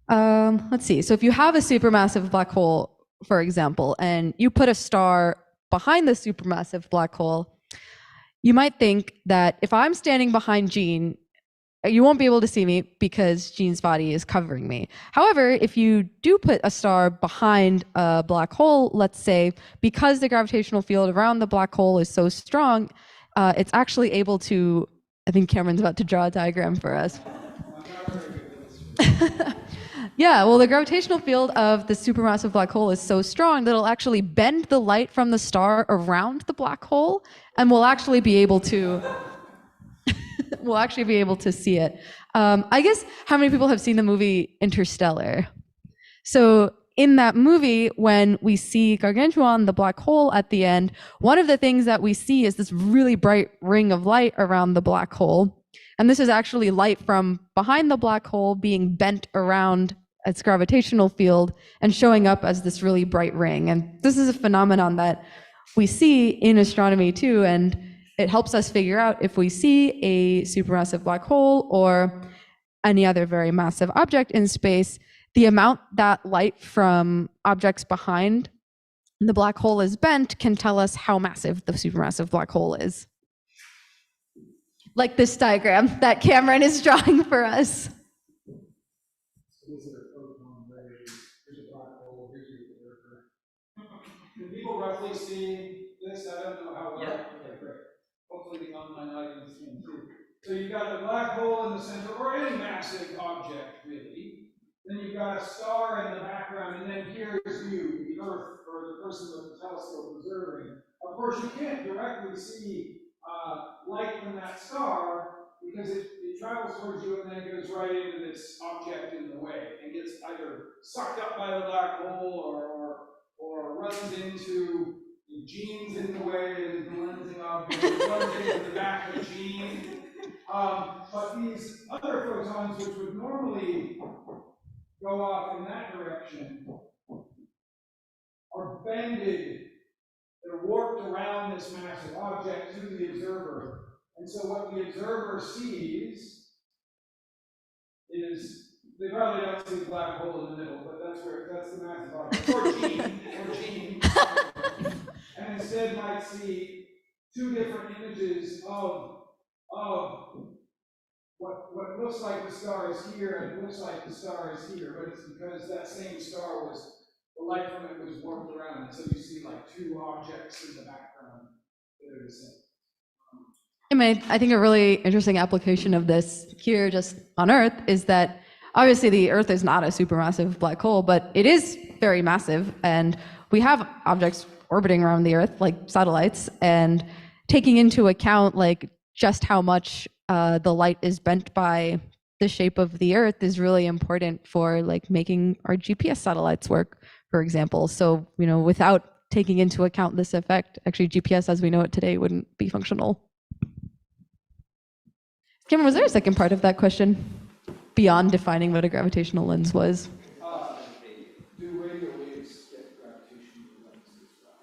Let's see. So if you have a supermassive black hole, for example, and you put a star behind the supermassive black hole, you might think that if I'm standing behind Jean, you won't be able to see me because Jean's body is covering me. However, if you do put a star behind a black hole, let's say, because the gravitational field around the black hole is so strong, it's actually able to, I think Cameron's about to draw a diagram for us. Yeah, well, the gravitational field of the supermassive black hole is so strong that it'll actually bend the light from the star around the black hole, and we'll actually be able to see it. I guess how many people have seen the movie Interstellar? So in that movie, when we see Gargantuan, the black hole at the end, one of the things that we see is this really bright ring of light around the black hole. And this is actually light from behind the black hole being bent around its gravitational field and showing up as this really bright ring. And this is a phenomenon that we see in astronomy too, and it helps us figure out if we see a supermassive black hole or any other very massive object in space, the amount that light from objects behind the black hole is bent can tell us how massive the supermassive black hole is. Like this diagram that Cameron is drawing for us. Can people roughly see this? I don't know how well. Yeah. Okay, great. Hopefully the online audience can too. So you've got the black hole in the center, or any massive object, really. Then you've got a star in the background, and then here's you, the Earth, or the person with the telescope observing. Of course, you can't directly see light from that star because it travels towards you and then goes right into this object in the way and gets either sucked up by the black hole or runs into Jean's in the way and the lensing object, runs into the back of Jean. But these other photons, which would normally go off in that direction, are bended. They're warped around this massive object to the observer. And so what the observer sees is, they probably don't see the black hole in the middle, but that's the massive object, or Jean. And instead might see two different images of what looks like the star is here and looks like the star is here, but it's because that same star the light from it was warped around, and so you see like two objects in the background that are the same. I think a really interesting application of this here just on Earth is that obviously the Earth is not a supermassive black hole, but it is very massive, and we have objects orbiting around the Earth like satellites, and taking into account like just how much the light is bent by the shape of the Earth is really important for like making our GPS satellites work, for example. So, without taking into account this effect, actually GPS as we know it today wouldn't be functional. Cameron, was there a second part of that question beyond defining what a gravitational lens was? Do radio waves get gravitational lenses as well?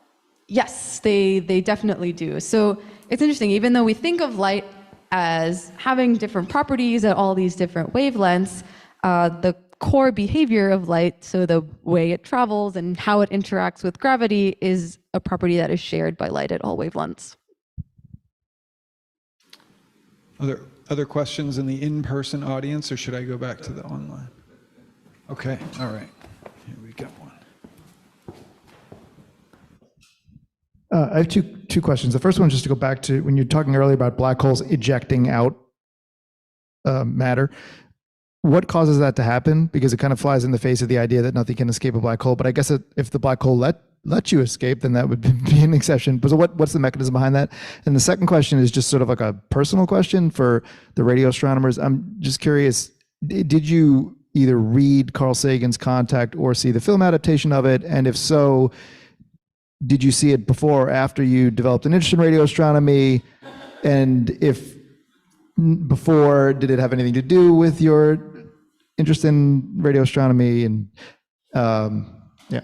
Yes, they definitely do. So it's interesting, even though we think of light as having different properties at all these different wavelengths, the core behavior of light, so the way it travels and how it interacts with gravity, is a property that is shared by light at all wavelengths. Other questions in the in-person audience, or should I go back to the online? Okay, all right. Here we go. I have two questions. The first one is just to go back to when you're talking earlier about black holes ejecting out matter. What causes that to happen? Because it kind of flies in the face of the idea that nothing can escape a black hole. But I guess if the black hole let you escape, then that would be an exception. But so what's the mechanism behind that? And the second question is just sort of like a personal question for the radio astronomers. I'm just curious, did you either read Carl Sagan's Contact or see the film adaptation of it? And if so, did you see it before or after you developed an interest in radio astronomy? And if before, did it have anything to do with your interest in radio astronomy? And yeah.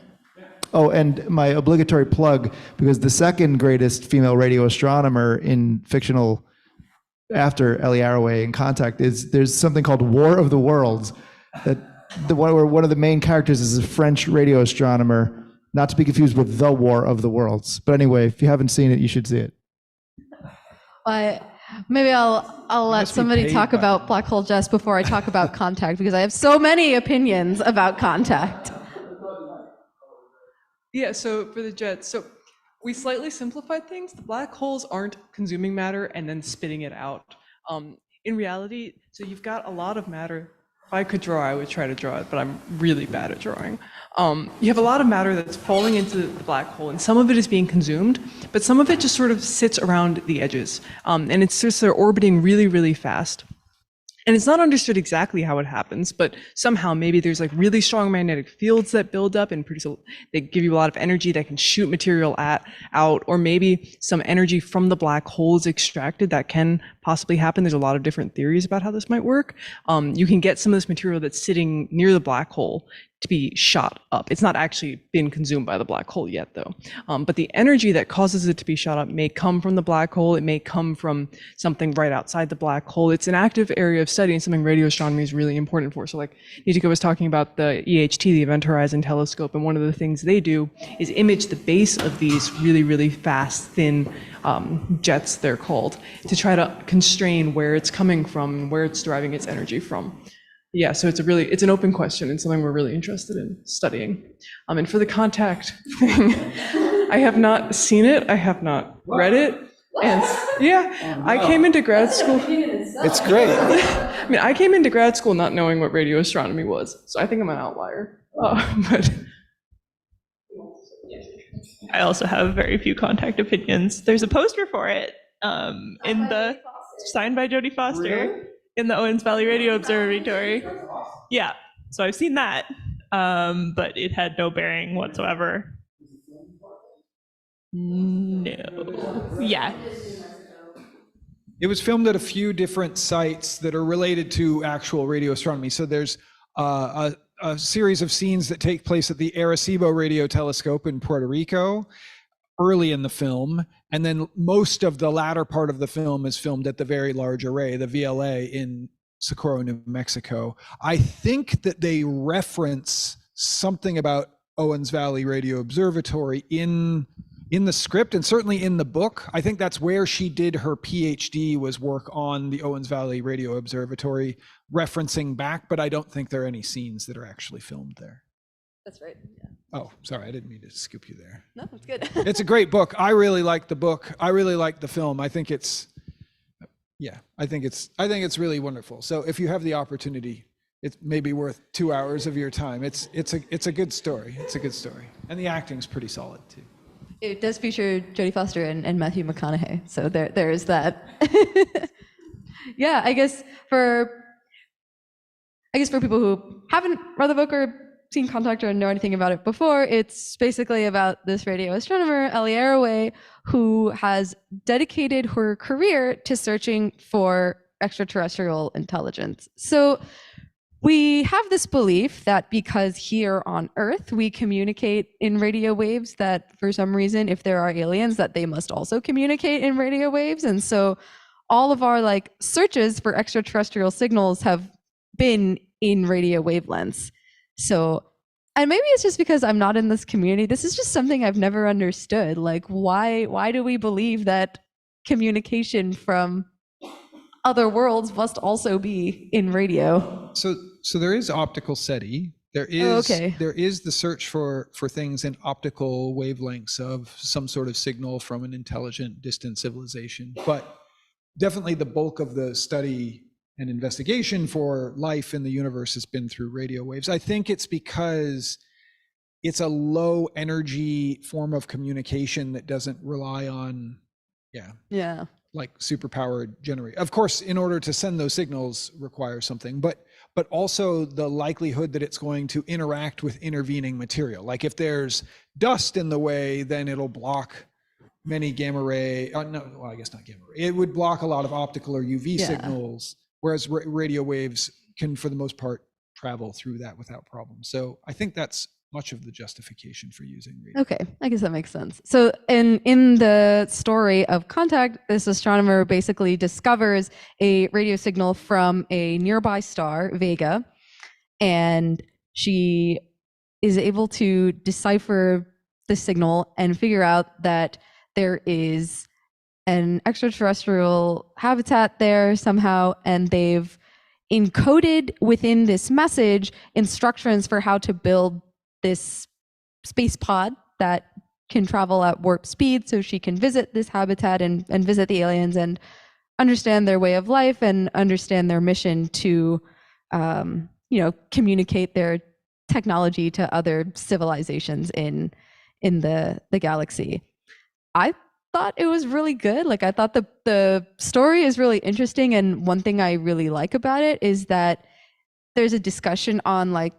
Oh, and my obligatory plug, because the second greatest female radio astronomer in fictional after Ellie Arroway in Contact there's something called War of the Worlds, that where one of the main characters is a French radio astronomer. Not to be confused with The War of the Worlds. But anyway, if you haven't seen it, you should see it. Maybe I'll let somebody talk about black hole just before I talk about Contact, because I have so many opinions about Contact. Yeah, so for the jets, so we slightly simplified things. The black holes aren't consuming matter and then spitting it out. In reality, so you've got a lot of matter. If I could draw, I would try to draw it, but I'm really bad at drawing. You have a lot of matter that's falling into the black hole, and some of it is being consumed, but some of it just sort of sits around the edges. And it's just they're orbiting really, really fast. And it's not understood exactly how it happens, but somehow maybe there's like really strong magnetic fields that build up and they give you a lot of energy that can shoot material out, or maybe some energy from the black hole is extracted. That can possibly happen. There's a lot of different theories about how this might work. You can get some of this material that's sitting near the black hole to be shot up. It's not actually been consumed by the black hole yet, though. But the energy that causes it to be shot up may come from the black hole. It may come from something right outside the black hole. It's an active area of study and something radio astronomy is really important for. So like Nitika was talking about the EHT, the Event Horizon Telescope, and one of the things they do is image the base of these really, really fast, thin jets, they're called, to try to constrain where it's coming from, where it's deriving its energy from. Yeah, so it's an open question and something we're really interested in studying. And for the Contact thing, I have not seen it, I have not read it, and yeah, I came into grad school. It's great. I mean, I came into grad school not knowing what radio astronomy was, so I think I'm an outlier. But I also have very few Contact opinions. There's a poster for it signed by Jodie Foster. Really? In the Owens Valley Radio Observatory. Yeah, so I've seen that, but it had no bearing whatsoever. No. Yeah. It was filmed at a few different sites that are related to actual radio astronomy. So there's a series of scenes that take place at the Arecibo Radio Telescope in Puerto Rico early in the film. And then most of the latter part of the film is filmed at the Very Large Array, the VLA, in Socorro, New Mexico. I think that they reference something about Owens Valley Radio Observatory in the script and certainly in the book. I think that's where she did her PhD, was work on the Owens Valley Radio Observatory, referencing back, but I don't think there are any scenes that are actually filmed there. That's right. Yeah. Oh, sorry, I didn't mean to scoop you there. No, it's good. It's a great book. I really like the book. I really like the film. I think it's really wonderful. So if you have the opportunity, it may be worth 2 hours of your time. It's a good story. It's a good story. And the acting's pretty solid too. It does feature Jodie Foster and Matthew McConaughey. So there is that. Yeah, I guess for people who haven't read the book or seen Contact or know anything about it before, it's basically about this radio astronomer, Ellie Arroway, who has dedicated her career to searching for extraterrestrial intelligence. So we have this belief that because here on Earth we communicate in radio waves, that for some reason, if there are aliens, that they must also communicate in radio waves. And so all of our searches for extraterrestrial signals have been in radio wavelengths. So, and maybe it's just because I'm not in this community. This is just something I've never understood. Like, why do we believe that communication from other worlds must also be in radio. So there is optical SETI. There Oh, is okay. there is the search for things in optical wavelengths of some sort of signal from an intelligent distant civilization. But definitely the bulk of the study and investigation for life in the universe has been through radio waves. I think it's because it's a low energy form of communication that doesn't rely on, Yeah. like superpowered generate. Of course, in order to send those signals requires something, but also the likelihood that it's going to interact with intervening material. Like if there's dust in the way, then it'll block many gamma ray. No, well, I guess not gamma ray. It would block a lot of optical or UV Yeah. signals, whereas radio waves can, for the most part, travel through that without problem. So I think that's much of the justification for using radio. Okay, I guess that makes sense. So in the story of Contact, this astronomer basically discovers a radio signal from a nearby star, Vega, and she is able to decipher the signal and figure out that there is an extraterrestrial habitat there somehow, and they've encoded within this message instructions for how to build this space pod that can travel at warp speed so she can visit this habitat and visit the aliens and understand their way of life and understand their mission to communicate their technology to other civilizations in the galaxy. I thought it was really good. Like, I thought the story is really interesting, and one thing I really like about it is that there's a discussion on like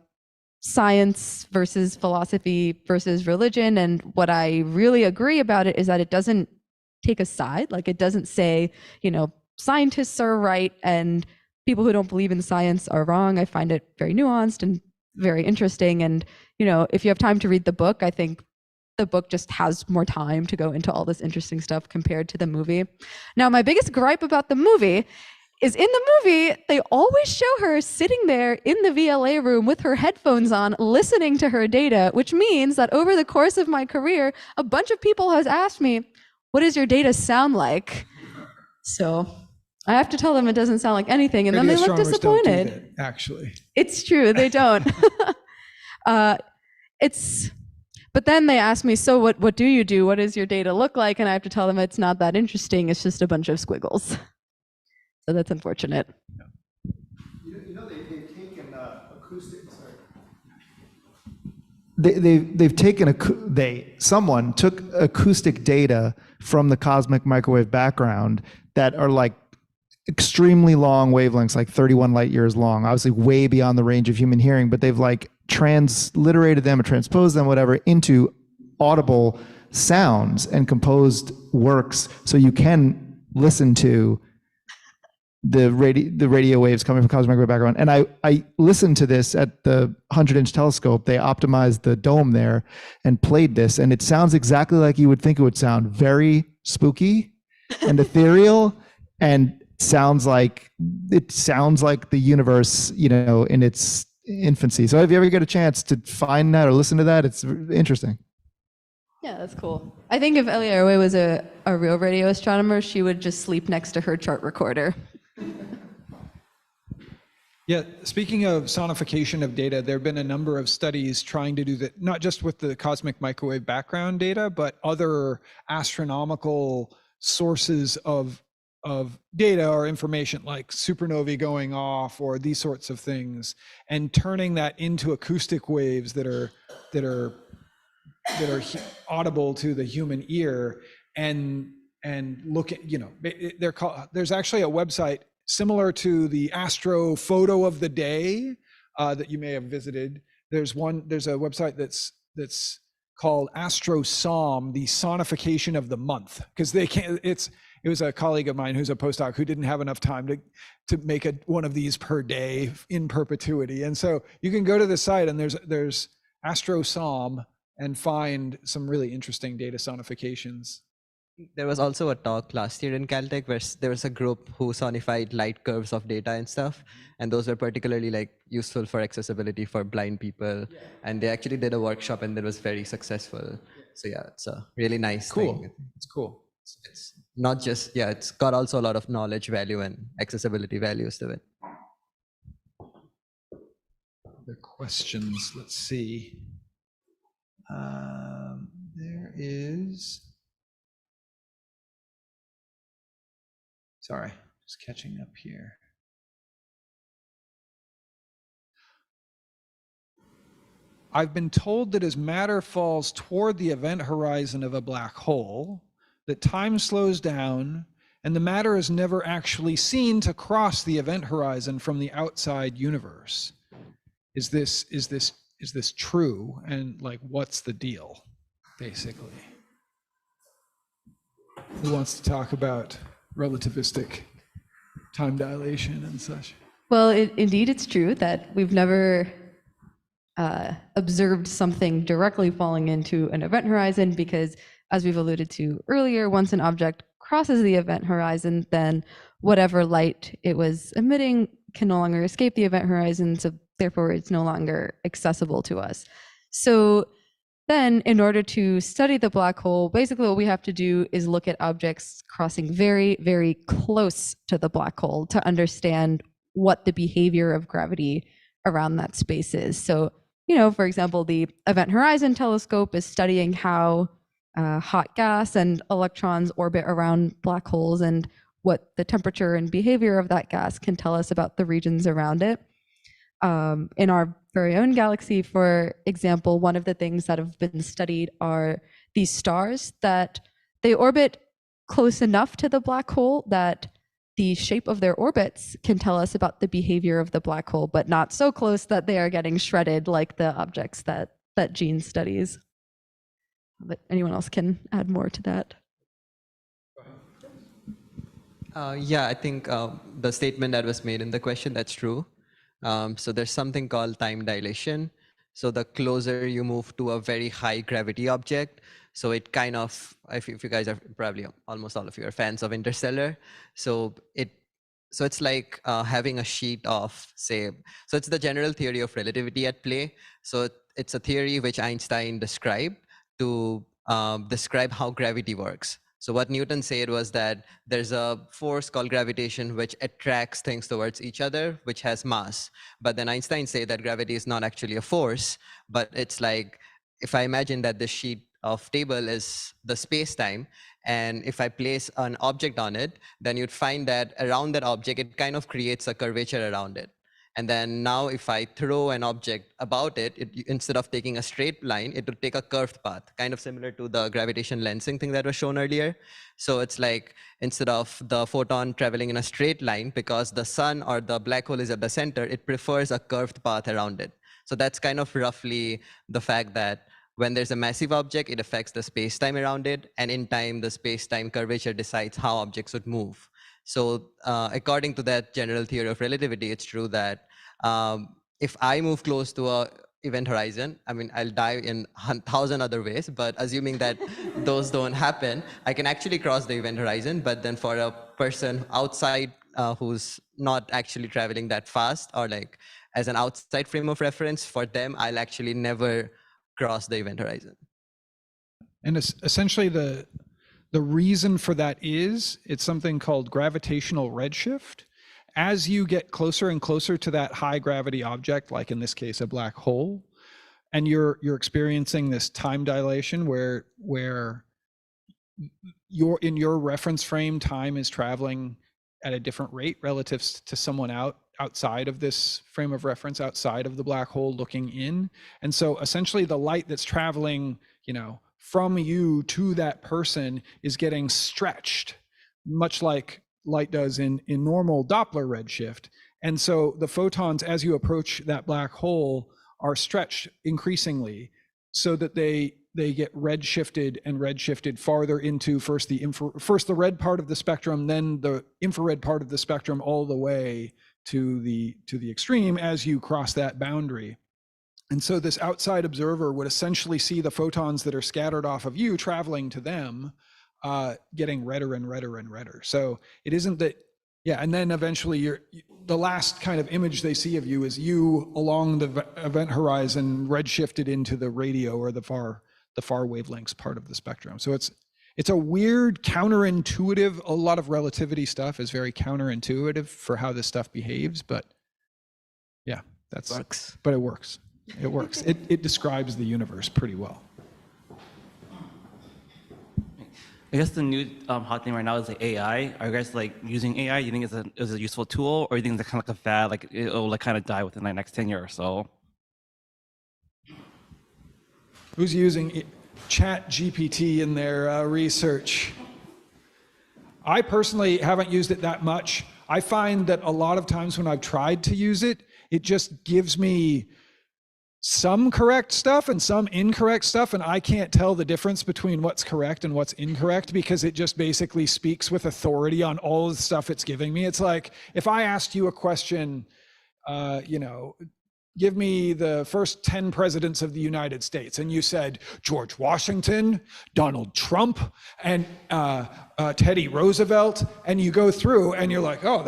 science versus philosophy versus religion. And what I really agree about it is that it doesn't take a side. Like, it doesn't say, scientists are right and people who don't believe in science are wrong. I find it very nuanced and very interesting. And, if you have time to read the book, I think the book just has more time to go into all this interesting stuff compared to the movie. Now, my biggest gripe about the movie is in the movie, they always show her sitting there in the VLA room with her headphones on, listening to her data, which means that over the course of my career, a bunch of people has asked me, what does your data sound like? So I have to tell them it doesn't sound like anything, and then they look astronomers don't do disappointed. that, actually. It's true, they don't. But then they ask me, so what do you do? What does your data look like? And I have to tell them it's not that interesting. It's just a bunch of squiggles. So that's unfortunate. They've taken acoustic. They've taken someone took acoustic data from the cosmic microwave background that are like extremely long wavelengths, like 31 light years long, obviously way beyond the range of human hearing, but they've like transliterated them or transposed them, whatever, into audible sounds and composed works so you can listen to the radio waves coming from cosmic microwave background. And I listened to this at the 100-inch telescope. They optimized the dome there and played this, and it sounds exactly like you would think it would sound. Very spooky and ethereal, and sounds like the universe, in its infancy. So if you ever get a chance to find that or listen to that, it's interesting. Yeah, that's cool. I think if Ellie Arway was a real radio astronomer, she would just sleep next to her chart recorder. Yeah, speaking of sonification of data, there have been a number of studies trying to do that, not just with the cosmic microwave background data, but other astronomical sources of data or information, like supernovae going off or these sorts of things, and turning that into acoustic waves that are audible to the human ear, and look at, they're called, there's actually a website similar to the Astro Photo of the Day that you may have visited. There's a website that's called AstroSom, the sonification of the month, because it was a colleague of mine who's a postdoc who didn't have enough time to make one of these per day in perpetuity. And so you can go to the site, and there's AstroSom and find some really interesting data sonifications. There was also a talk last year in Caltech where there was a group who sonified light curves of data and stuff, and those were particularly useful for accessibility for blind people. Yeah. And they actually did a workshop, and it was very successful. So yeah, it's a really nice thing. It's cool. not just, yeah, it's got also a lot of knowledge value and accessibility values to it. Other questions? Let's see. There is. Sorry, just catching up here. I've been told that as matter falls toward the event horizon of a black hole, that time slows down and the matter is never actually seen to cross the event horizon from the outside universe. Is this true? And like, what's the deal, basically? Who wants to talk about relativistic time dilation and such? Well, indeed, it's true that we've never observed something directly falling into an event horizon because, as we've alluded to earlier, once an object crosses the event horizon, then whatever light it was emitting can no longer escape the event horizon, so therefore it's no longer accessible to us. So then, in order to study the black hole, basically what we have to do is look at objects crossing very, very close to the black hole to understand what the behavior of gravity around that space is. So, you know, for example, the Event Horizon Telescope is studying how hot gas and electrons orbit around black holes and what the temperature and behavior of that gas can tell us about the regions around it. In our very own galaxy, for example, one of the things that have been studied are these stars that they orbit close enough to the black hole that the shape of their orbits can tell us about the behavior of the black hole, but not so close that they are getting shredded like the objects that Jean studies. But anyone else can add more to that. Yeah, I think the statement that was made in the question, that's true. So there's something called time dilation. So the closer you move to a very high gravity object, so it kind of, if you guys are probably, almost all of you are fans of Interstellar. So it's like having a sheet of, say, so it's the general theory of relativity at play. So it's a theory which Einstein described to describe how gravity works. So what Newton said was that there's a force called gravitation which attracts things towards each other, which has mass. But then Einstein said that gravity is not actually a force, but it's like, if I imagine that this sheet of table is the space-time, and if I place an object on it, then you'd find that around that object, it kind of creates a curvature around it. And then now if I throw an object about it, instead of taking a straight line, it would take a curved path, kind of similar to the gravitation lensing thing that was shown earlier. So it's like, instead of the photon traveling in a straight line, because the sun or the black hole is at the center, it prefers a curved path around it. So that's kind of roughly the fact that when there's a massive object, it affects the space-time around it. And in time, the space-time curvature decides how objects would move. So according to that general theory of relativity, it's true that if I move close to a event horizon, I mean, I'll die in 1,000 other ways, but assuming that those don't happen, I can actually cross the event horizon. But then for a person outside who's not actually traveling that fast, or like as an outside frame of reference, for them, I'll actually never cross the event horizon. And essentially the reason for that is it's something called gravitational redshift. As you get closer and closer to that high gravity object, like in this case, a black hole, and you're experiencing this time dilation where in your reference frame, time is traveling at a different rate relative to someone outside of this frame of reference, outside of the black hole looking in. And so essentially the light that's traveling, from you to that person is getting stretched, much like light does in normal Doppler redshift. And so the photons, as you approach that black hole, are stretched increasingly so that they get redshifted farther into first the red part of the spectrum, then the infrared part of the spectrum, all the way to the extreme as you cross that boundary. And so this outside observer would essentially see the photons that are scattered off of you traveling to them, getting redder and redder and redder. So it isn't that, and then eventually the last kind of image they see of you is you along the event horizon redshifted into the radio or the far wavelengths part of the spectrum. So it's a weird, counterintuitive, a lot of relativity stuff is very counterintuitive for how this stuff behaves, but yeah, but it works. It works. It describes the universe pretty well. I guess the new hot thing right now is like AI. Are you guys like using AI? You think it's a useful tool, or you think it's kind of like a fad, like it'll like kind of die within the next 10 years or so? Who's using Chat GPT in their research? I personally haven't used it that much. I find that a lot of times when I've tried to use it, it just gives me some correct stuff and some incorrect stuff, and I can't tell the difference between what's correct and what's incorrect because it just basically speaks with authority on all the stuff it's giving me. It's like if I asked you a question, give me the first 10 presidents of the United States, and you said George Washington, Donald Trump, and Teddy Roosevelt, and you go through and you're like, oh,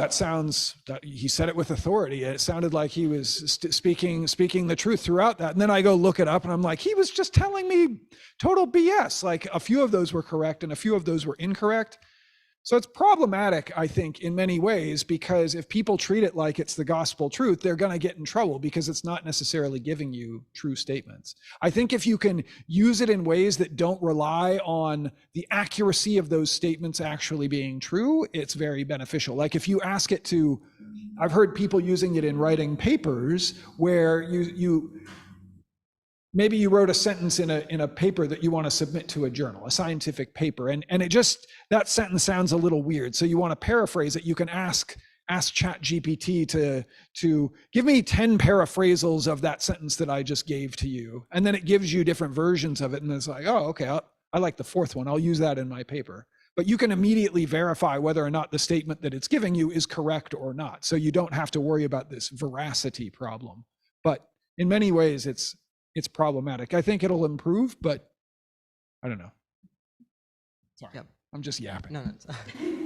he said it with authority. It sounded like he was speaking the truth throughout that. And then I go look it up and I'm like, he was just telling me total BS. Like a few of those were correct and a few of those were incorrect. So it's problematic, I think, in many ways, because if people treat it like it's the gospel truth, they're going to get in trouble because it's not necessarily giving you true statements. I think if you can use it in ways that don't rely on the accuracy of those statements actually being true, it's very beneficial. Like if you ask it to, I've heard people using it in writing papers where maybe you wrote a sentence in a paper that you want to submit to a journal, a scientific paper, and it just, that sentence sounds a little weird. So you want to paraphrase it. You can ask ChatGPT to give me 10 paraphrasals of that sentence that I just gave to you. And then it gives you different versions of it. And it's like, oh, okay, I like the fourth one. I'll use that in my paper. But you can immediately verify whether or not the statement that it's giving you is correct or not. So you don't have to worry about this veracity problem. But in many ways, it's problematic. I think it'll improve, but I don't know. Sorry, Yep. I'm just yapping. No.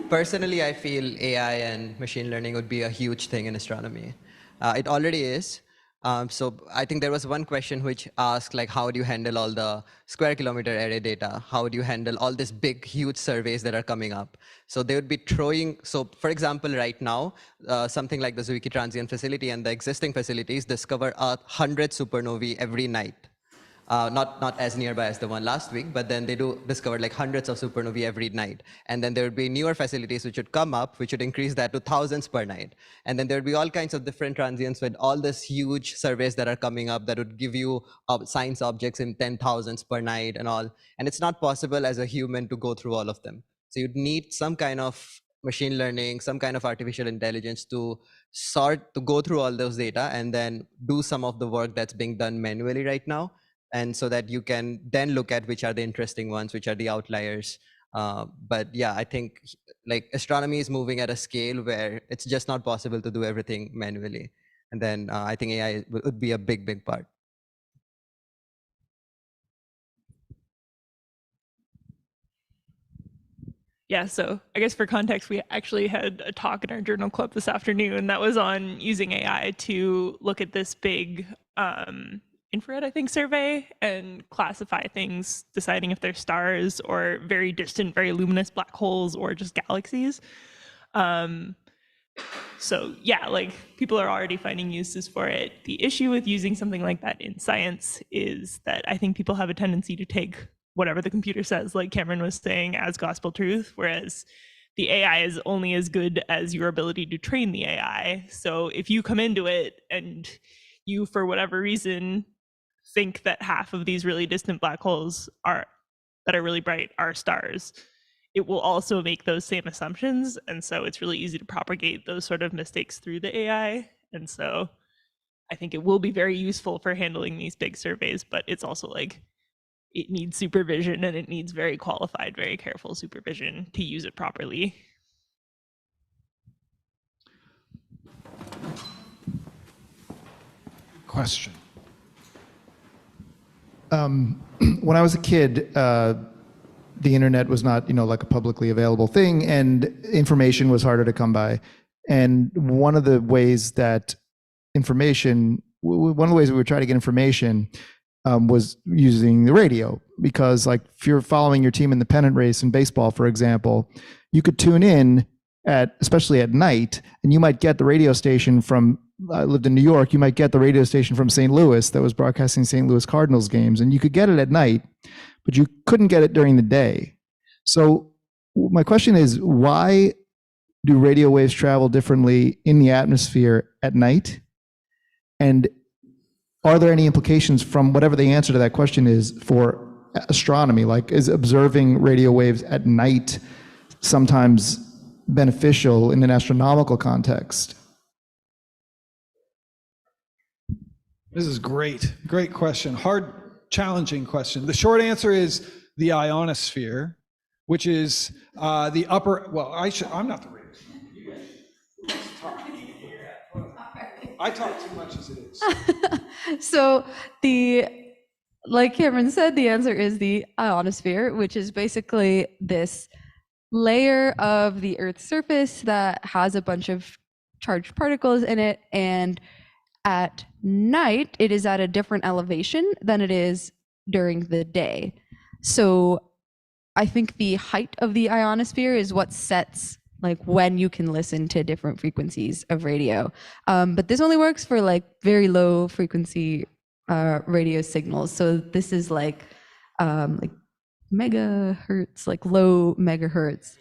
Personally, I feel AI and machine learning would be a huge thing in astronomy. It already is. So I think there was one question which asked, like, how do you handle all the square kilometer array data? How do you handle all these big, huge surveys that are coming up? So they would be so for example, right now, something like the Zwicky Transient Facility and the existing facilities discover 100 supernovae every night. Not as nearby as the one last week, but then they do discover like hundreds of supernovae every night. And then there would be newer facilities which would come up, which would increase that to thousands per night. And then there would be all kinds of different transients with all these huge surveys that are coming up that would give you science objects in 10,000s per night and all. And it's not possible as a human to go through all of them. So you'd need some kind of machine learning, some kind of artificial intelligence to go through all those data and then do some of the work that's being done manually right now. And so that you can then look at which are the interesting ones, which are the outliers. But yeah, I think like astronomy is moving at a scale where it's just not possible to do everything manually. And then I think AI would be a big, big part. Yeah, so I guess for context, we actually had a talk in our journal club this afternoon that was on using AI to look at this big infrared, I think, survey and classify things, deciding if they're stars or very distant, very luminous black holes or just galaxies. So yeah, like people are already finding uses for it. The issue with using something like that in science is that I think people have a tendency to take whatever the computer says, like Cameron was saying, as gospel truth, whereas the AI is only as good as your ability to train the AI. So if you come into it and you, for whatever reason, think that half of these really distant black holes that are really bright are stars, it will also make those same assumptions. And so it's really easy to propagate those sort of mistakes through the AI. And so I think it will be very useful for handling these big surveys, but it's also like, it needs supervision and it needs very qualified, very careful supervision to use it properly. Question. When I was a kid, the internet was not, like a publicly available thing, and information was harder to come by. And one of the ways we were trying to get information, was using the radio, because like if you're following your team in the pennant race in baseball, for example, you could tune in especially at night, and you might get the radio station from, I lived in New York, you might get the radio station from St. Louis that was broadcasting St. Louis Cardinals games, and you could get it at night, but you couldn't get it during the day. So my question is, why do radio waves travel differently in the atmosphere at night? And are there any implications from whatever the answer to that question is for astronomy? Like, is observing radio waves at night sometimes beneficial in an astronomical context? This is great. Great question. Hard, challenging question. The short answer is the ionosphere, which is the upper, well, I'm not the radio. You guys talk. I talk too much as it is. So like Cameron said, the answer is the ionosphere, which is basically this layer of the Earth's surface that has a bunch of charged particles in it. And at night, it is at a different elevation than it is during the day. So I think the height of the ionosphere is what sets like when you can listen to different frequencies of radio. But this only works for like very low frequency radio signals. So this is like megahertz, like low megahertz.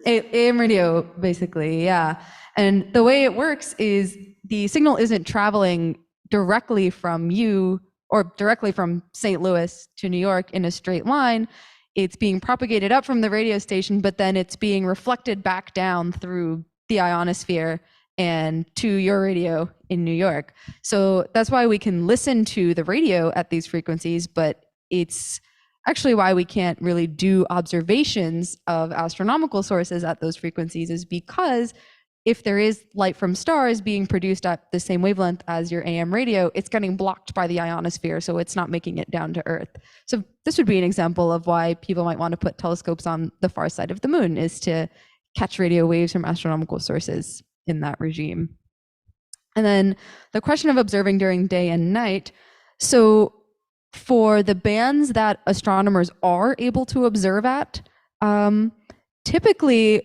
AM radio, basically, yeah. And the way it works is the signal isn't traveling directly from you or directly from St. Louis to New York in a straight line. It's being propagated up from the radio station, but then it's being reflected back down through the ionosphere and to your radio in New York. So that's why we can listen to the radio at these frequencies, but it's actually why we can't really do observations of astronomical sources at those frequencies, is because if there is light from stars being produced at the same wavelength as your AM radio, it's getting blocked by the ionosphere, so it's not making it down to Earth. So this would be an example of why people might want to put telescopes on the far side of the moon, is to catch radio waves from astronomical sources in that regime. And then the question of observing during day and night. So for the bands that astronomers are able to observe at, typically,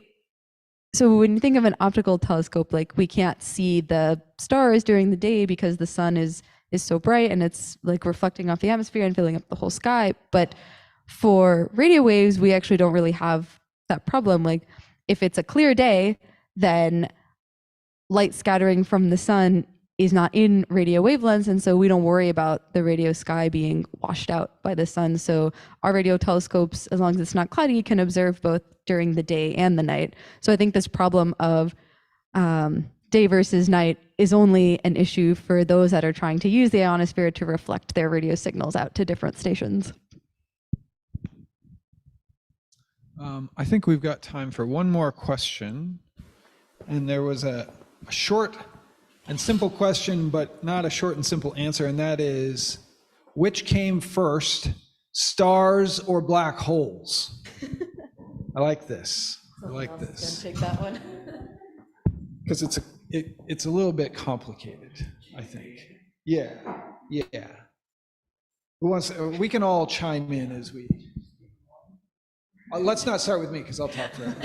so when you think of an optical telescope, like we can't see the stars during the day because the sun is so bright and it's like reflecting off the atmosphere and filling up the whole sky. But for radio waves, we actually don't really have that problem. Like if it's a clear day, then light scattering from the sun is not in radio wavelengths, and so we don't worry about the radio sky being washed out by the sun. So our radio telescopes, as long as it's not cloudy, can observe both during the day and the night. So I think this problem of day versus night is only an issue for those that are trying to use the ionosphere to reflect their radio signals out to different stations. I think we've got time for one more question. And there was a short and simple question, but not a short and simple answer, and that is, which came first, stars or black holes? I like this. I like this. Take that one. Because it's a little bit complicated, I think. Yeah. We can all chime in as we. Let's not start with me because I'll talk forever.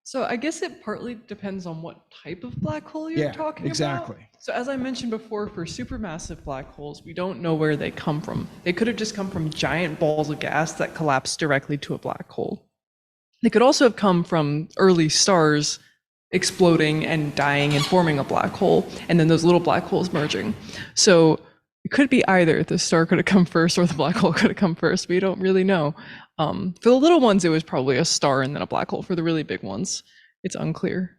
So I guess it partly depends on what type of black hole you're talking exactly. about. So as I mentioned before, for supermassive black holes, we don't know where they come from. They could have just come from giant balls of gas that collapsed directly to a black hole. They could also have come from early stars exploding and dying and forming a black hole, and then those little black holes merging. So it could be either. The star could have come first or the black hole could have come first. We don't really know. For the little ones, it was probably a star and then a black hole. For the really big ones, it's unclear.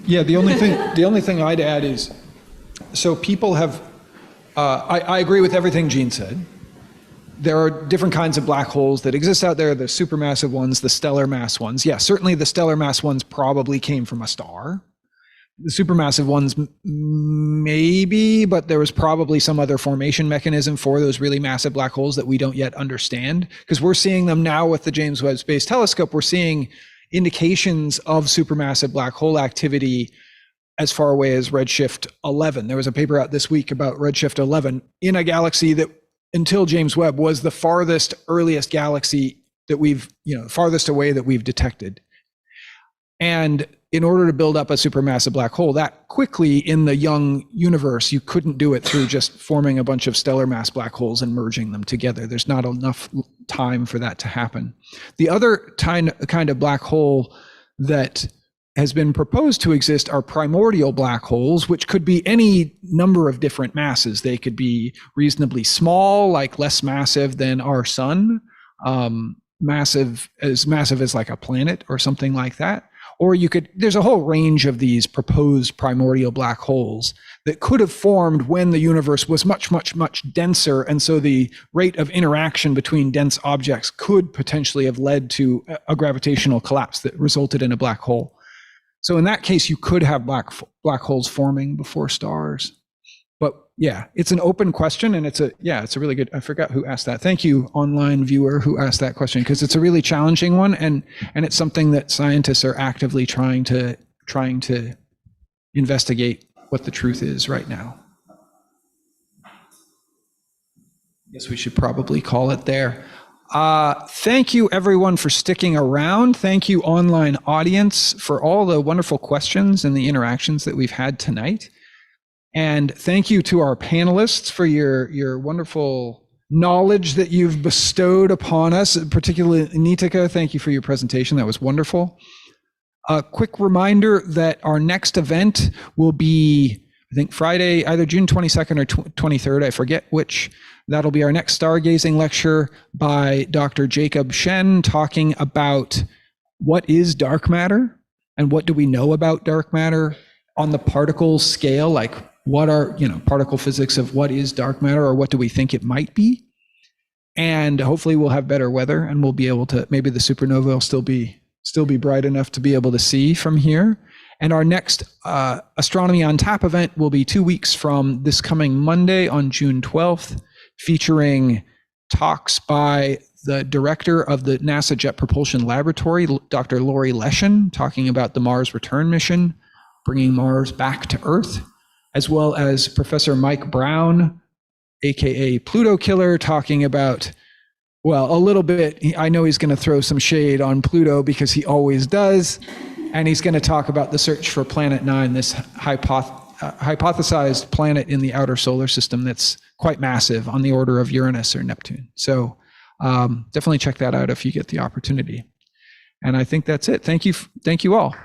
Yeah, the only thing I'd add is, so people have, I agree with everything Gene said. There are different kinds of black holes that exist out there, the supermassive ones, the stellar mass ones. Yeah, certainly the stellar mass ones probably came from a star. The supermassive ones, maybe, but there was probably some other formation mechanism for those really massive black holes that we don't yet understand, because we're seeing them now with the James Webb Space Telescope. We're seeing indications of supermassive black hole activity as far away as redshift 11. There was a paper out this week about redshift 11 in a galaxy that, until James Webb, was the farthest, earliest galaxy that we've, farthest away that we've detected. And in order to build up a supermassive black hole that quickly in the young universe, you couldn't do it through just forming a bunch of stellar mass black holes and merging them together. There's not enough time for that to happen. The other kind of black hole that has been proposed to exist are primordial black holes, which could be any number of different masses. They could be reasonably small, like less massive than our sun, massive as like a planet or something like that. Or there's a whole range of these proposed primordial black holes that could have formed when the universe was much, much, much denser. And so the rate of interaction between dense objects could potentially have led to a gravitational collapse that resulted in a black hole. So in that case, you could have black holes forming before stars. But yeah, it's an open question, and it's a really good, I forgot who asked that. Thank you, online viewer who asked that question, because it's a really challenging one, and it's something that scientists are actively trying to investigate what the truth is right now. I guess we should probably call it there. Thank you everyone for sticking around. Thank you, online audience, for all the wonderful questions and the interactions that we've had tonight. And thank you to our panelists for your wonderful knowledge that you've bestowed upon us, particularly Nitika. Thank you for your presentation. That was wonderful. A quick reminder that our next event will be, I think, Friday, either June 22nd or 23rd. I forget which. That'll be our next stargazing lecture by Dr. Jacob Shen, talking about what is dark matter and what do we know about dark matter on the particle scale, like what are, particle physics of what is dark matter, or what do we think it might be? And hopefully we'll have better weather and we'll be able to, maybe the supernova will still be bright enough to be able to see from here. And our next Astronomy on Tap event will be 2 weeks from this coming Monday on June 12th, featuring talks by the director of the NASA Jet Propulsion Laboratory, Dr. Lori Leshin, talking about the Mars return mission, bringing Mars back to Earth, as well as Professor Mike Brown, aka Pluto Killer, talking about, well, a little bit, I know he's going to throw some shade on Pluto because he always does, and he's going to talk about the search for Planet 9, this hypothesized planet in the outer solar system that's quite massive, on the order of Uranus or Neptune. So definitely check that out if you get the opportunity. And I think that's it. Thank you all.